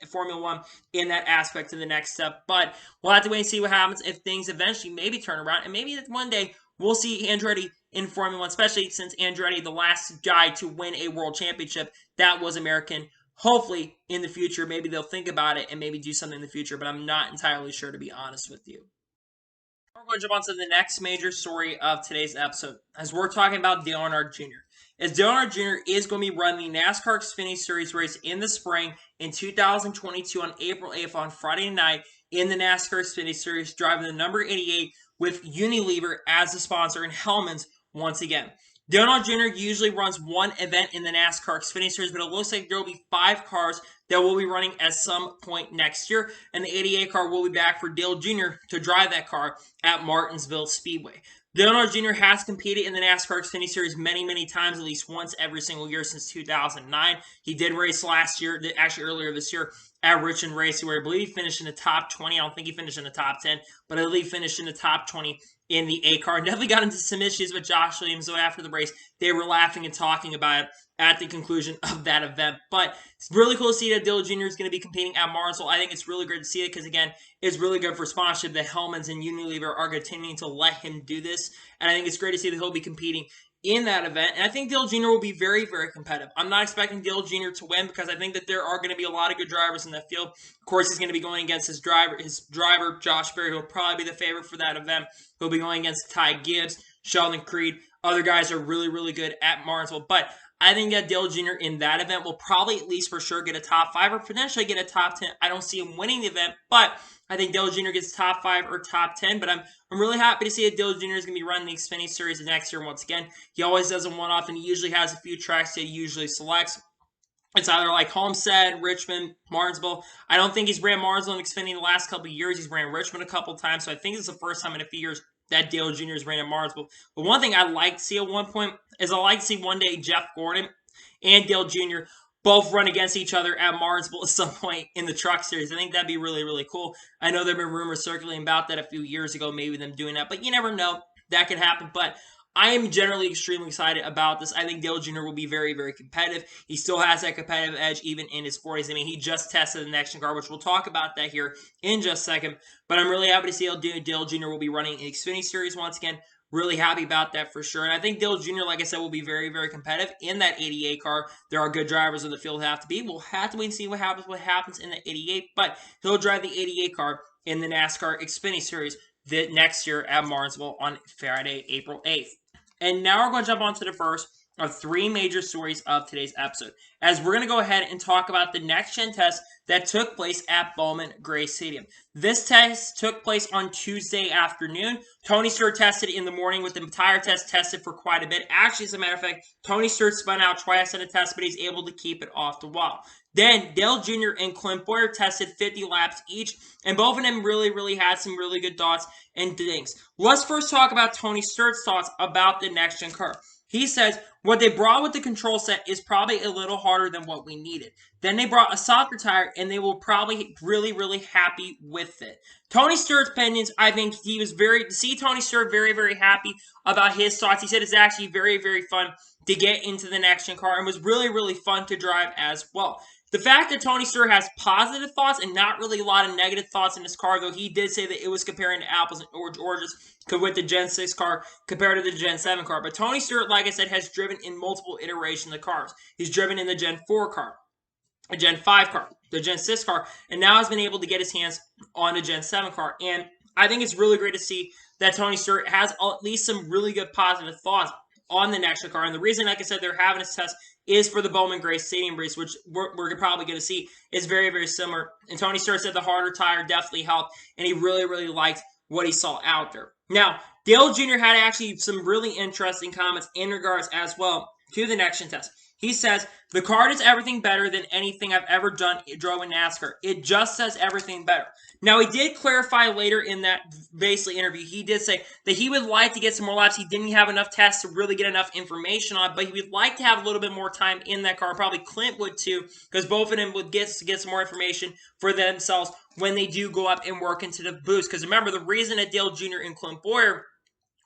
Formula One in that aspect to the next step. But we'll have to wait and see what happens if things eventually maybe turn around, and maybe one day we'll see Andretti in Formula One, especially since Andretti, the last guy to win a world championship, that was American hopefully in the future, maybe they'll think about it and maybe do something in the future, but I'm not entirely sure, to be honest with you. We're going to jump on to the next major story of today's episode, as we're talking about Dale Earnhardt Jr. As Dale Earnhardt Jr. is going to be running the NASCAR Xfinity Series race in the spring in 2022 on April 8th on Friday night in the NASCAR Xfinity Series, driving the number 88 with Unilever as the sponsor and Hellmann's once again. Dale Earnhardt Jr. usually runs one event in the NASCAR Xfinity Series, but it looks like there will be 5 cars that will be running at some point next year, and the 88 car will be back for Dale Jr. to drive that car at Martinsville Speedway. Dale Earnhardt Jr. has competed in the NASCAR Xfinity Series many times, at least once every single year since 2009. He did race last year, actually earlier this year, at Richmond Racing, where I believe he finished in the top 20. I don't think he finished in the top 10, but I believe he finished in the top 20 in the A car. Definitely got into some issues with Josh Williams, so after the race, they were laughing and talking about it at the conclusion of that event. But it's really cool to see that Dale Jr. is going to be competing at Martinsville. I think it's really great to see it because, again, it's really good for sponsorship that Hellmann's and Unilever are continuing to let him do this. And I think it's great to see that he'll be competing in that event. And I think Dale Jr. will be very competitive. I'm not expecting Dale Jr. to win because I think that there are going to be a lot of good drivers in that field. Of course, he's going to be going against his driver, Josh Berry, who will probably be the favorite for that event. He'll be going against Ty Gibbs, Sheldon Creed. Other guys are really good at Martinsville. But I think that Dale Jr. in that event will probably at least for sure get a top 5 or potentially get a top 10. I don't see him winning the event, but I think Dale Jr. gets top 5 or top 10. But I'm really happy to see that Dale Jr. is going to be running the Xfinity Series next year once again. He always does them one-off, and he usually has a few tracks that he usually selects. It's either like Homestead, Richmond, Martinsville. I don't think he's ran Martinsville and Xfinity in the last couple of years. He's ran Richmond a couple of times, so I think it's the first time in a few years that Dale Jr. has ran at Martinsville. But one thing I'd like to see at one point is I'd like to see one day Jeff Gordon and Dale Jr. both run against each other at Martinsville at some point in the Truck Series. I think that'd be really cool. I know there have been rumors circulating about that a few years ago, maybe them doing that, but you never know. That could happen, but I am generally extremely excited about this. I think Dale Jr. will be very competitive. He still has that competitive edge even in his 40s. I mean, he just tested the next-gen car, which we'll talk about that here in just a second. But I'm really happy to see Dale Jr. will be running an Xfinity Series once again. Really happy about that for sure. And I think Dale Jr., like I said, will be very competitive in that 88 car. There are good drivers in the field have to be. We'll have to wait and see what happens in the 88. But he'll drive the 88 car in the NASCAR Xfinity Series the next year at Martinsville on Friday, April 8th. And now we're going to jump on to the first of 3 major stories of today's episode, as we're going to go ahead and talk about the next-gen test that took place at Bowman Gray Stadium. This test took place on Tuesday afternoon. Tony Stewart tested in the morning with the entire test tested for quite a bit. Actually, as a matter of fact, Tony Stewart spun out twice in a test, but he's able to keep it off the wall. Then Dale Jr. and Clint Bowyer tested 50 laps each, and both of them really had some really good thoughts and things. Let's first talk about Tony Stewart's thoughts about the next-gen car. He says, what they brought with the control set is probably a little harder than what we needed. Then they brought a softer tire, and they were probably really happy with it. Tony Stewart's opinions, I think he was to see Tony Stewart very happy about his thoughts. He said it's actually very fun to get into the next-gen car and was really fun to drive as well. The fact that Tony Stewart has positive thoughts and not really a lot of negative thoughts in this car, though he did say that it was comparing to apples and oranges with the Gen 6 car compared to the Gen 7 car. But Tony Stewart, like I said, has driven in multiple iterations of cars. He's driven in the Gen 4 car, a Gen 5 car, the Gen 6 car, and now has been able to get his hands on the Gen 7 car. And I think it's really great to see that Tony Stewart has at least some really good positive thoughts on the next-gen car. And the reason, like I said, they're having this test is for the Bowman Gray Stadium race, which we're probably going to see is very similar. And Tony Stewart said the harder tire definitely helped, and he really liked what he saw out there. Now, Dale Jr. had actually some really interesting comments in regards as well to the next-gen test. He says, the car does everything better than anything I've ever drove in NASCAR. It just does everything better. Now, he did clarify later in that basically interview, he did say that he would like to get some more laps. He didn't have enough tests to really get enough information on it, but he would like to have a little bit more time in that car. Probably Clint would too, because both of them would get some more information for themselves when they do go up and work into the boost. Because remember, the reason that Dale Jr. and Clint Bowyer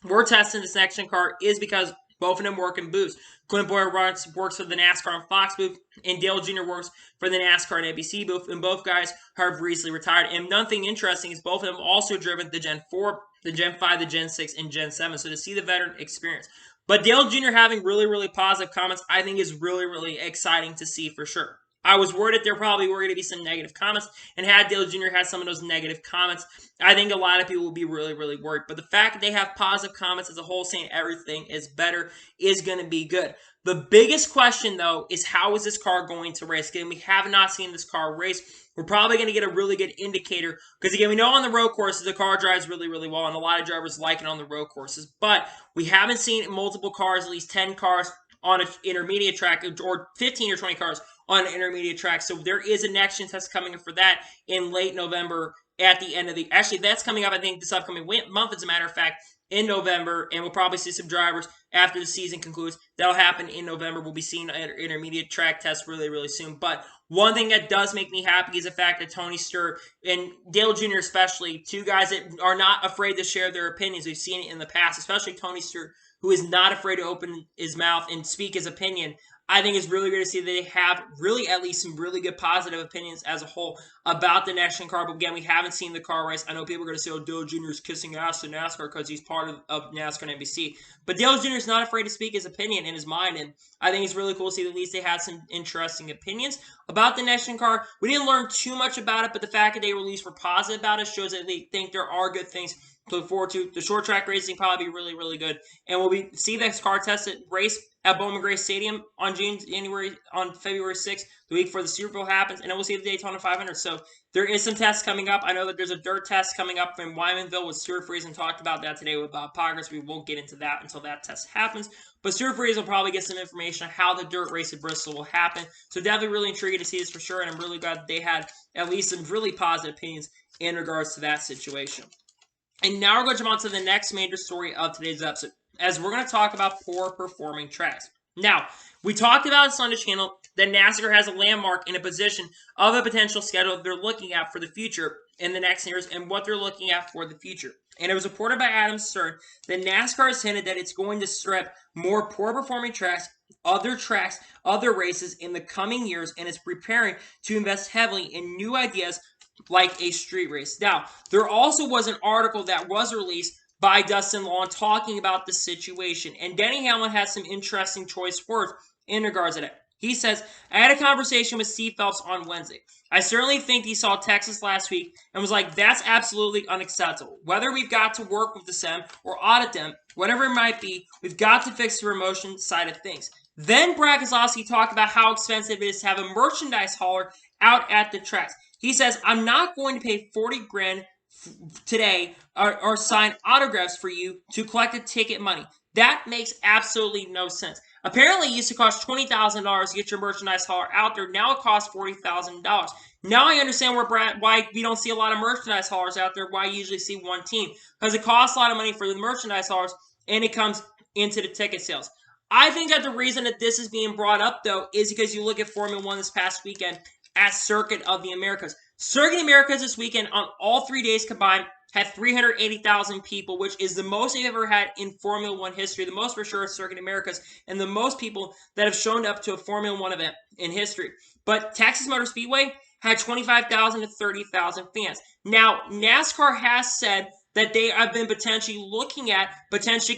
were testing this next-gen car is because both of them work in booths. Clint Bowyer works for the NASCAR and Fox booth, and Dale Jr. works for the NASCAR and NBC booth, and both guys have recently retired. And nothing interesting is both of them also driven the Gen 4, the Gen 5, the Gen 6, and Gen 7, so to see the veteran experience. But Dale Jr. having really positive comments, I think is really exciting to see for sure. I was worried that there probably were going to be some negative comments, and had Dale Jr. had some of those negative comments, I think a lot of people will be really, really worried. But the fact that they have positive comments as a whole saying everything is better is going to be good. The biggest question, though, is how is this car going to race? Again, we have not seen this car race. We're probably going to get a really good indicator because, again, we know on the road courses the car drives really, really well, and a lot of drivers like it on the road courses. But we haven't seen multiple cars, at least 10 cars on an intermediate track, or 15 or 20 cars on an intermediate track. So there is a next gen test coming up for that in late November at the end of the... Actually, that's coming up, I think, this upcoming month, as a matter of fact, in November, and we'll probably see some drivers after the season concludes. That'll happen in November. We'll be seeing an intermediate track test really, really soon. But one thing that does make me happy is the fact that Tony Stewart and Dale Jr. especially, two guys that are not afraid to share their opinions. We've seen it in the past, especially Tony Stewart, who is not afraid to open his mouth and speak his opinion. I think it's really great to see that they have really at least some really good positive opinions as a whole about the next-gen car. But again, we haven't seen the car race. I know people are going to say, oh, Dale Jr. is kissing ass to NASCAR because he's part of NASCAR and NBC. But Dale Jr. is not afraid to speak his opinion and his mind. And I think it's really cool to see that at least they had some interesting opinions about the next-gen car. We didn't learn too much about it, but the fact that they at least were positive about it shows that they think there are good things to look forward to. The short track racing probably be really, really good. And we'll see this car tested race at Bowman Gray Stadium on February 6th, the week before the Super Bowl happens, and then we'll see the Daytona 500. So there is some tests coming up. I know that there's a dirt test coming up in Wymanville with Stuart Friesen. Talked about that today with Bob Poggers. We won't get into that until that test happens. But Stuart Friesen will probably get some information on how the dirt race at Bristol will happen. So definitely really intrigued to see this for sure, and I'm really glad that they had at least some really positive opinions in regards to that situation. And now we're going to jump on to the next major story of today's episode, as we're going to talk about poor performing tracks. Now, we talked about this on the channel that NASCAR has a landmark in a position of a potential schedule that they're looking at for the future in the next years and what they're looking at for the future. And it was reported by Adam Stern that NASCAR has hinted that it's going to strip more poor performing tracks, other races in the coming years, and is preparing to invest heavily in new ideas like a street race. Now, there also was an article that was released by Dustin Law talking about the situation, and Denny Hamlin has some interesting choice words in regards to that. He says, I had a conversation with Steve Phelps on Wednesday. I certainly think he saw Texas last week and was like, that's absolutely unacceptable. Whether we've got to work with the SEM or audit them, whatever it might be, we've got to fix the promotion side of things. Then Brad Keselowski talked about how expensive it is to have a merchandise hauler out at the tracks. He says, I'm not going to pay 40 grand today or sign autographs for you to collect the ticket money. That makes absolutely no sense. Apparently, it used to cost $20,000 to get your merchandise hauler out there. Now it costs $40,000. Now I understand why we don't see a lot of merchandise haulers out there, why you usually see one team. Because it costs a lot of money for the merchandise haulers, and it comes into the ticket sales. I think that the reason that this is being brought up, though, is because you look at Formula 1 this past weekend at Circuit of the Americas. Circuit of the Americas this weekend, on all 3 days combined, had 380,000 people, which is the most they've ever had in Formula 1 history. The most for sure is Circuit of the Americas, and the most people that have shown up to a Formula 1 event in history. But Texas Motor Speedway had 25,000 to 30,000 fans. Now, NASCAR has said that they have been potentially looking at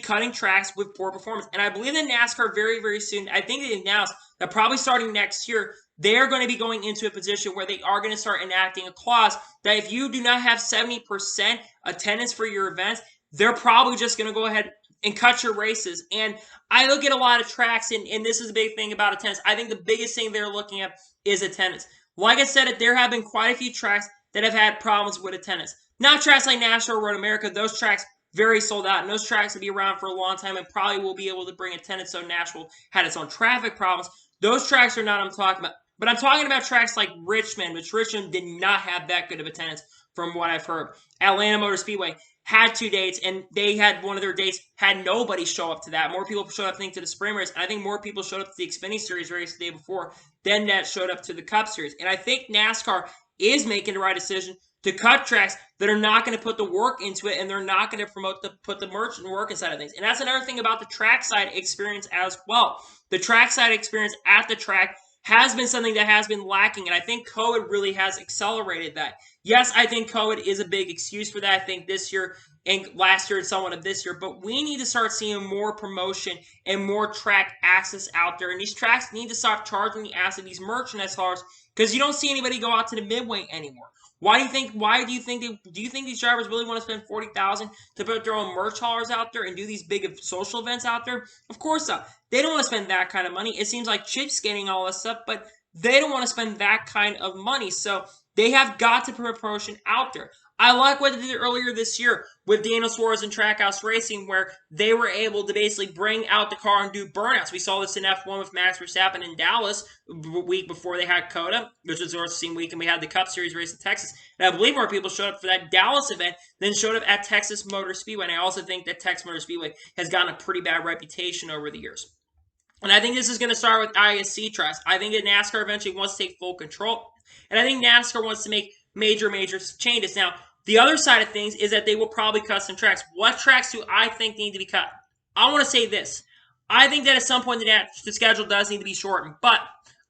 cutting tracks with poor performance. And I believe that NASCAR very, very soon, I think they announced that probably starting next year, they're going to be going into a position where they are going to start enacting a clause that if you do not have 70% attendance for your events, they're probably just going to go ahead and cut your races. And I look at a lot of tracks, and this is a big thing about attendance. I think the biggest thing they're looking at is attendance. Like I said, there have been quite a few tracks that have had problems with attendance. Not tracks like Nashville or Road America. Those tracks very sold out, and those tracks will be around for a long time and probably will be able to bring attendance. So Nashville had its own traffic problems. Those tracks are not what I'm talking about. But I'm talking about tracks like Richmond, which Richmond did not have that good of attendance from what I've heard. Atlanta Motor Speedway had 2 dates, and they had one of their dates, had nobody show up to that. More people showed up, I think, to the Spring Race, and I think more people showed up to the Xfinity Series race the day before than that showed up to the Cup Series. And I think NASCAR is making the right decision to cut tracks that are not going to put the work into it, and they're not going to put the merchant work inside of things. And that's another thing about the trackside experience as well. The trackside experience at the track has been something that has been lacking, and I think COVID really has accelerated that. Yes, I think COVID is a big excuse for that. I think this year and last year and somewhat of this year, but we need to start seeing more promotion and more track access out there, and these tracks need to stop charging the ass of these merchandise haulers because you don't see anybody go out to the midway anymore. Why do you think? Why do you think? Do you think these drivers really want to spend $40,000 to put their own merch haulers out there and do these big social events out there? Of course not. They don't want to spend that kind of money. It seems like chip skating all this stuff, but they don't want to spend that kind of money. So they have got to put a promotion out there. I like what they did earlier this year with Daniel Suarez and Trackhouse Racing, where they were able to basically bring out the car and do burnouts. We saw this in F1 with Max Verstappen in Dallas the week before they had COTA, which was the same week, and we had the Cup Series race in Texas. And I believe more people showed up for that Dallas event than showed up at Texas Motor Speedway. And I also think that Texas Motor Speedway has gotten a pretty bad reputation over the years. And I think this is going to start with ISC tracks. I think that NASCAR eventually wants to take full control. And I think NASCAR wants to make major changes. Now, the other side of things is that they will probably cut some tracks. What tracks do I think need to be cut? I want to say this. I think that at some point the schedule does need to be shortened. But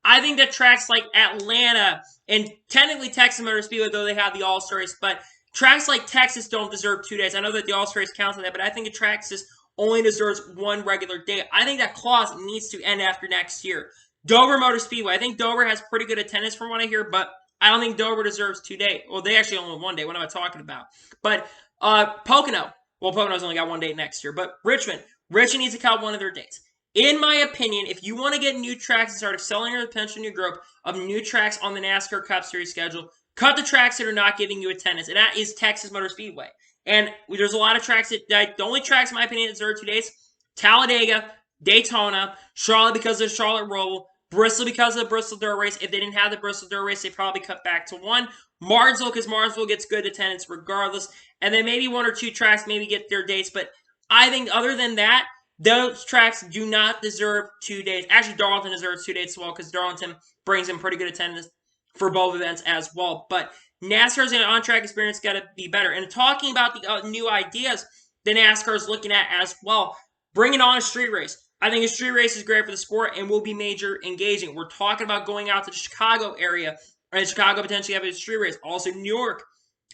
I think that tracks like Atlanta and technically Texas Motor Speedway, though they have the All-Star race, but tracks like Texas don't deserve 2 days. I know that the All-Star race counts on that, but I think the Texas only deserves 1 regular day. I think that clause needs to end after next year. Dover Motor Speedway. I think Dover has pretty good attendance from what I hear, but I don't think Dover deserves 2 days. Well, they actually only have 1 day. What am I talking about? But Pocono. Well, Pocono's only got 1 day next year. But Richmond needs to cut 1 of their dates. In my opinion, if you want to get new tracks and start selling your potential new group of new tracks on the NASCAR Cup Series schedule, cut the tracks that are not giving you attendance. And that is Texas Motor Speedway. And there's a lot of tracks that the only tracks, in my opinion, that deserve 2 days: Talladega, Daytona, Charlotte because of the Charlotte Roval, Bristol because of the Bristol Dirt Race. If they didn't have the Bristol Dirt Race, they probably cut back to 1. Martinsville, because Martinsville gets good attendance regardless. And then maybe 1 or 2 tracks maybe get their dates. But I think other than that, those tracks do not deserve 2 days. Actually, Darlington deserves 2 days as well, because Darlington brings in pretty good attendance for both events as well. But NASCAR's on-track experience got to be better. And talking about the new ideas that NASCAR is looking at as well, bringing on a street race. I think a street race is great for the sport and will be major engaging. We're talking about going out to the Chicago area, and Chicago potentially having a street race. Also, New York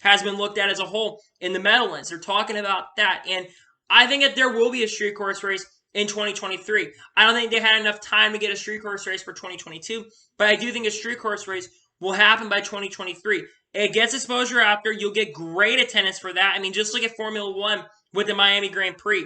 has been looked at as a whole in the Meadowlands. They're talking about that. And I think that there will be a street course race in 2023. I don't think they had enough time to get a street course race for 2022, but I do think a street course race will happen by 2023. It gets exposure out there. You'll get great attendance for that. I mean, just look at Formula One with the Miami Grand Prix.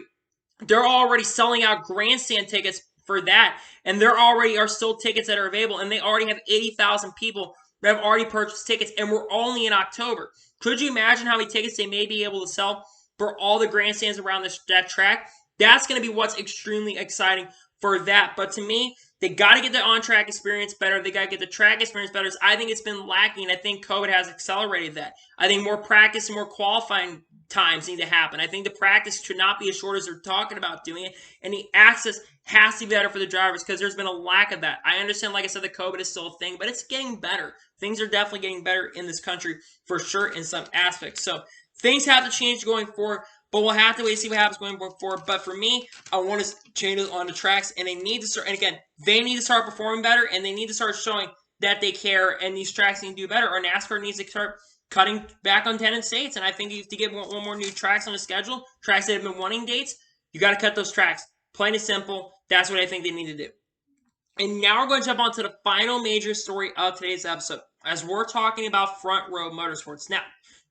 They're already selling out grandstand tickets for that, and there already are still tickets that are available, and they already have 80,000 people that have already purchased tickets, and we're only in October. Could you imagine how many tickets they may be able to sell for all the grandstands around that track? That's going to be what's extremely exciting for that. But to me, they got to get the on-track experience better. They got to get the track experience better. I think it's been lacking. I think COVID has accelerated that. I think more practice and more qualifying times need to happen. I think the practice should not be as short as they're talking about doing it. And the access has to be better for the drivers because there's been a lack of that. I understand, like I said, that COVID is still a thing, but it's getting better. Things are definitely getting better in this country for sure in some aspects. So things have to change going forward. But we'll have to wait and see what happens going forward. But for me, I want to change it on the tracks. And they need to start, and again, they need to start performing better. And they need to start showing that they care. And these tracks need to do better. Or NASCAR needs to start cutting back on 10 states. And I think you have to get one more new tracks on the schedule. Tracks that have been wanting dates. You got to cut those tracks. Plain and simple. That's what I think they need to do. And now we're going to jump on to the final major story of today's episode, as we're talking about Front Row Motorsports. Now,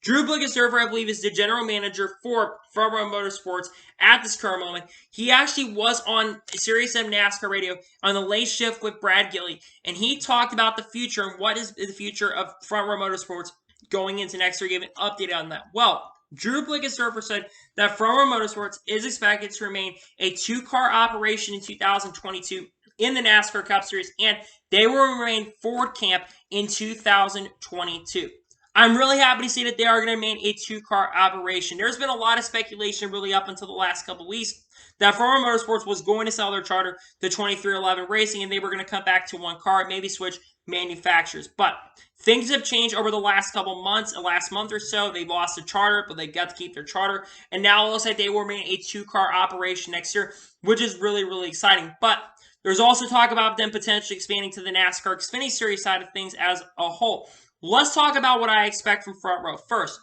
Drew Blickenserver, I believe, is the general manager for Front Row Motorsports at this current moment. He actually was on Sirius M NASCAR radio on the late shift with Brad Gilley, and he talked about the future and what is the future of Front Row Motorsports going into next year, giving an update on that. Well, Drew Blickenserver said that Front Row Motorsports is expected to remain a 2-car operation in 2022 in the NASCAR Cup Series, and they will remain Ford Camp in 2022. I'm really happy to see that they are going to remain a 2-car operation. There's been a lot of speculation really up until the last couple weeks that Front Row Motorsports was going to sell their charter to 2311 Racing and they were going to come back to 1 car, maybe switch manufacturers. But things have changed over the last couple months, the last month or so. They lost the charter, but they got to keep their charter. And now it looks like they will remain a 2-car operation next year, which is really, really exciting. But There's also talk about them potentially expanding to the NASCAR Xfinity Series side of things as a whole. Let's talk about what I expect from Front Row. First,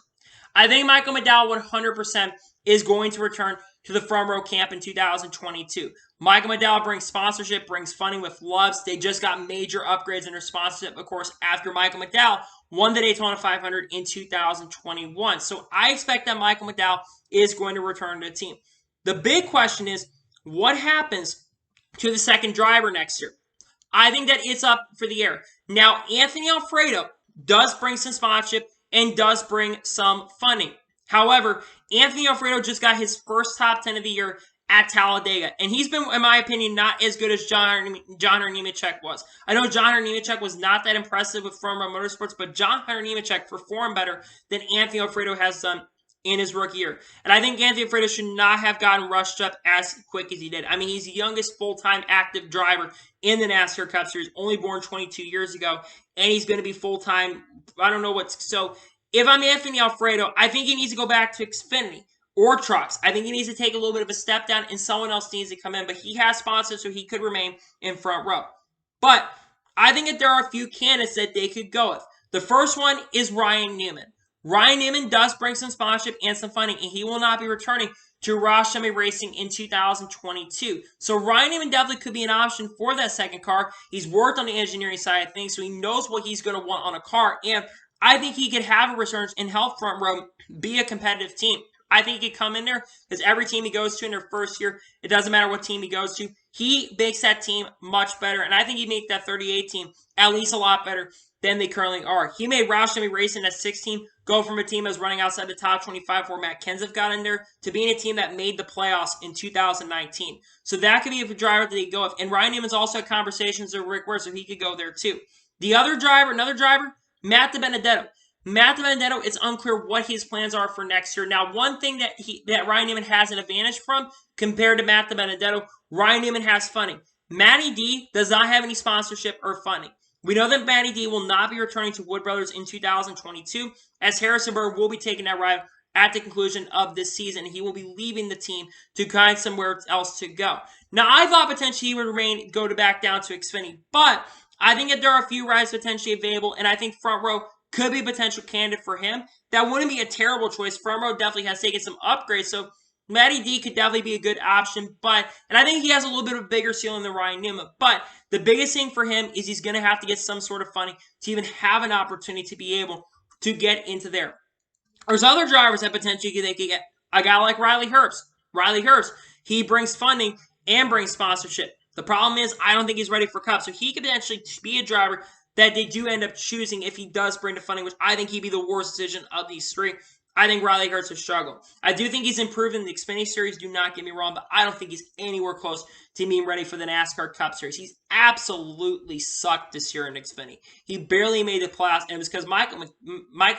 I think Michael McDowell 100% is going to return to the Front Row camp in 2022. Michael McDowell brings sponsorship, brings funding with Loves. They just got major upgrades in their sponsorship, of course, after Michael McDowell won the Daytona 500 in 2021. So I expect that Michael McDowell is going to return to the team. The big question is, what happens to the second driver next year? I think that it's up for the air. Now, Anthony Alfredo does bring some sponsorship and does bring some funding. However, Anthony Alfredo just got his first top 10 of the year at Talladega, and he's been, in my opinion, not as good as John Hunter Nemechek was. I know John Hunter Nemechek was not that impressive with Row Motorsports, but John Hunter Nemechek performed better than Anthony Alfredo has done in his rookie year. And I think Anthony Alfredo should not have gotten rushed up as quick as he did. I mean, he's the youngest full-time active driver in the NASCAR Cup Series, only born 22 years ago, and he's going to be full-time. I don't know what's... So, if I'm Anthony Alfredo, I think he needs to go back to Xfinity or trucks. I think he needs to take a little bit of a step down, and someone else needs to come in. But he has sponsors, so he could remain in Front Row. But I think that there are a few candidates that they could go with. The first one is Ryan Newman. Ryan Newman does bring some sponsorship and some funding, and he will not be returning to Roush Fenway Racing in 2022. So Ryan Newman definitely could be an option for that second car. He's worked on the engineering side of things, so he knows what he's going to want on a car, and I think he could have a resurgence and help Front Row be a competitive team. I think he could come in there because every team he goes to in their first year, it doesn't matter what team he goes to, he makes that team much better. And I think he'd make that 38 team at least a lot better than they currently are. He made Roush Fenway Racing at 16 go from a team that was running outside the top 25 where Matt Kenseth got in there to being a team that made the playoffs in 2019. So that could be a driver that they go with. And Ryan Newman's also had conversations with Rick Ware, so he could go there too. The other driver, another driver, Matt DiBenedetto. Matt DiBenedetto, it's unclear what his plans are for next year. Now, one thing that Ryan Newman has an advantage from compared to Matt DiBenedetto, Ryan Newman has funding. Matty D does not have any sponsorship or funding. We know that Matty D will not be returning to Wood Brothers in 2022, as Harrison Burg will be taking that ride at the conclusion of this season. He will be leaving the team to find somewhere else to go. Now, I thought potentially he would go back down to Xfinity, but I think that there are a few rides potentially available, and I think Front Row could be a potential candidate for him. That wouldn't be a terrible choice. Front Row definitely has taken some upgrades, so Matty D could definitely be a good option, and I think he has a little bit of a bigger ceiling than Ryan Newman, but the biggest thing for him is he's going to have to get some sort of funding to even have an opportunity to be able to get into there. There's other drivers that potentially they could get. A guy like Riley Herbst. Riley Herbst, he brings funding and brings sponsorship. The problem is, I don't think he's ready for Cup, so he could potentially be a driver that they do end up choosing if he does bring the funding, which I think he'd be the worst decision of these three. I think Riley Herbst will struggle. I do think he's improved in the Xfinity Series, do not get me wrong, but I don't think he's anywhere close to being ready for the NASCAR Cup Series. He's absolutely sucked this year in Xfinity. He barely made the playoffs, and it was because Michael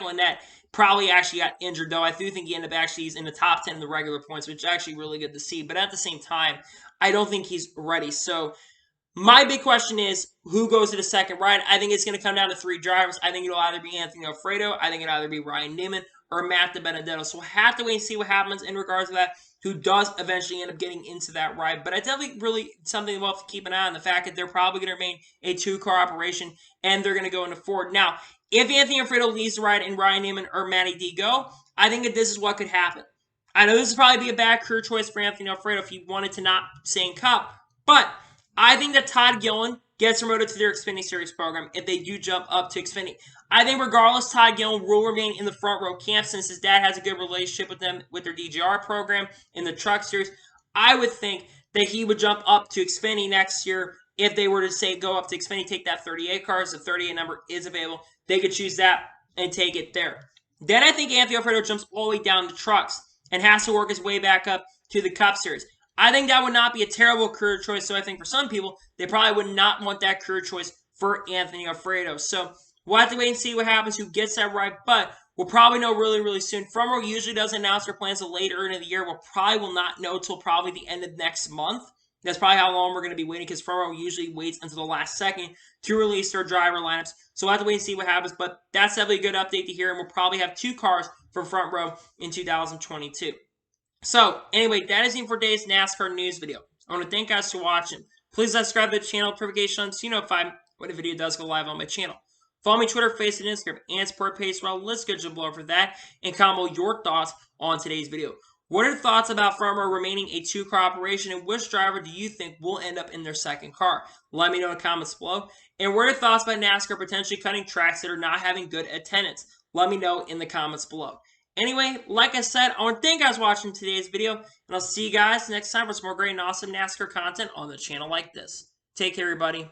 Annett probably actually got injured, though I do think he ended up actually he's in the top 10 in the regular points, which is actually really good to see. But at the same time, I don't think he's ready. So my big question is, who goes to the second ride? I think it's going to come down to three drivers. I think it'll either be Anthony Alfredo, I think it'll either be Ryan Newman, or Matt DiBenedetto. So we'll have to wait and see what happens in regards to that, who does eventually end up getting into that ride. But I definitely really something we'll have to keep an eye on, the fact that they're probably going to remain a two-car operation, and they're going to go into Ford. Now, if Anthony Alfredo leaves the ride and Ryan Newman or Matty D go, I think that this is what could happen. I know this would probably be a bad career choice for Anthony Alfredo if he wanted to not stay in Cup, but I think that Todd Gillen gets promoted to their Xfinity Series program if they do jump up to Xfinity. I think regardless, Todd Gillen will remain in the Front Row camp since his dad has a good relationship with them with their DGR program in the Truck Series. I would think that he would jump up to Xfinity next year if they were to say go up to Xfinity, take that 38 car. The 38 number is available. They could choose that and take it there. Then I think Anthony Alfredo jumps all the way down to Trucks and has to work his way back up to the Cup Series. I think that would not be a terrible career choice, so I think for some people, they probably would not want that career choice for Anthony Alfredo. So we'll have to wait and see what happens, who gets that right, but we'll probably know really, really soon. Front Row usually doesn't announce their plans until later in the year. We'll probably will not know until probably the end of next month. That's probably how long we're going to be waiting, because Front Row usually waits until the last second to release their driver lineups. So we'll have to wait and see what happens, but that's definitely a good update to hear, and we'll probably have two cars from Front Row in 2022. So, anyway, that is it for today's NASCAR news video. I want to thank you guys for watching. Please subscribe to the channel, notifications so you notified when a video does go live on my channel. Follow me Twitter, Facebook, and Instagram, and support page as well. Let's get below for that, and comment your thoughts on today's video. What are your thoughts about Farmer remaining a 2-car operation, and which driver do you think will end up in their second car? Let me know in the comments below. And what are your thoughts about NASCAR potentially cutting tracks that are not having good attendance? Let me know in the comments below. Anyway, like I said, I want to thank you guys for watching today's video, and I'll see you guys next time for some more great and awesome NASCAR content on the channel like this. Take care, everybody.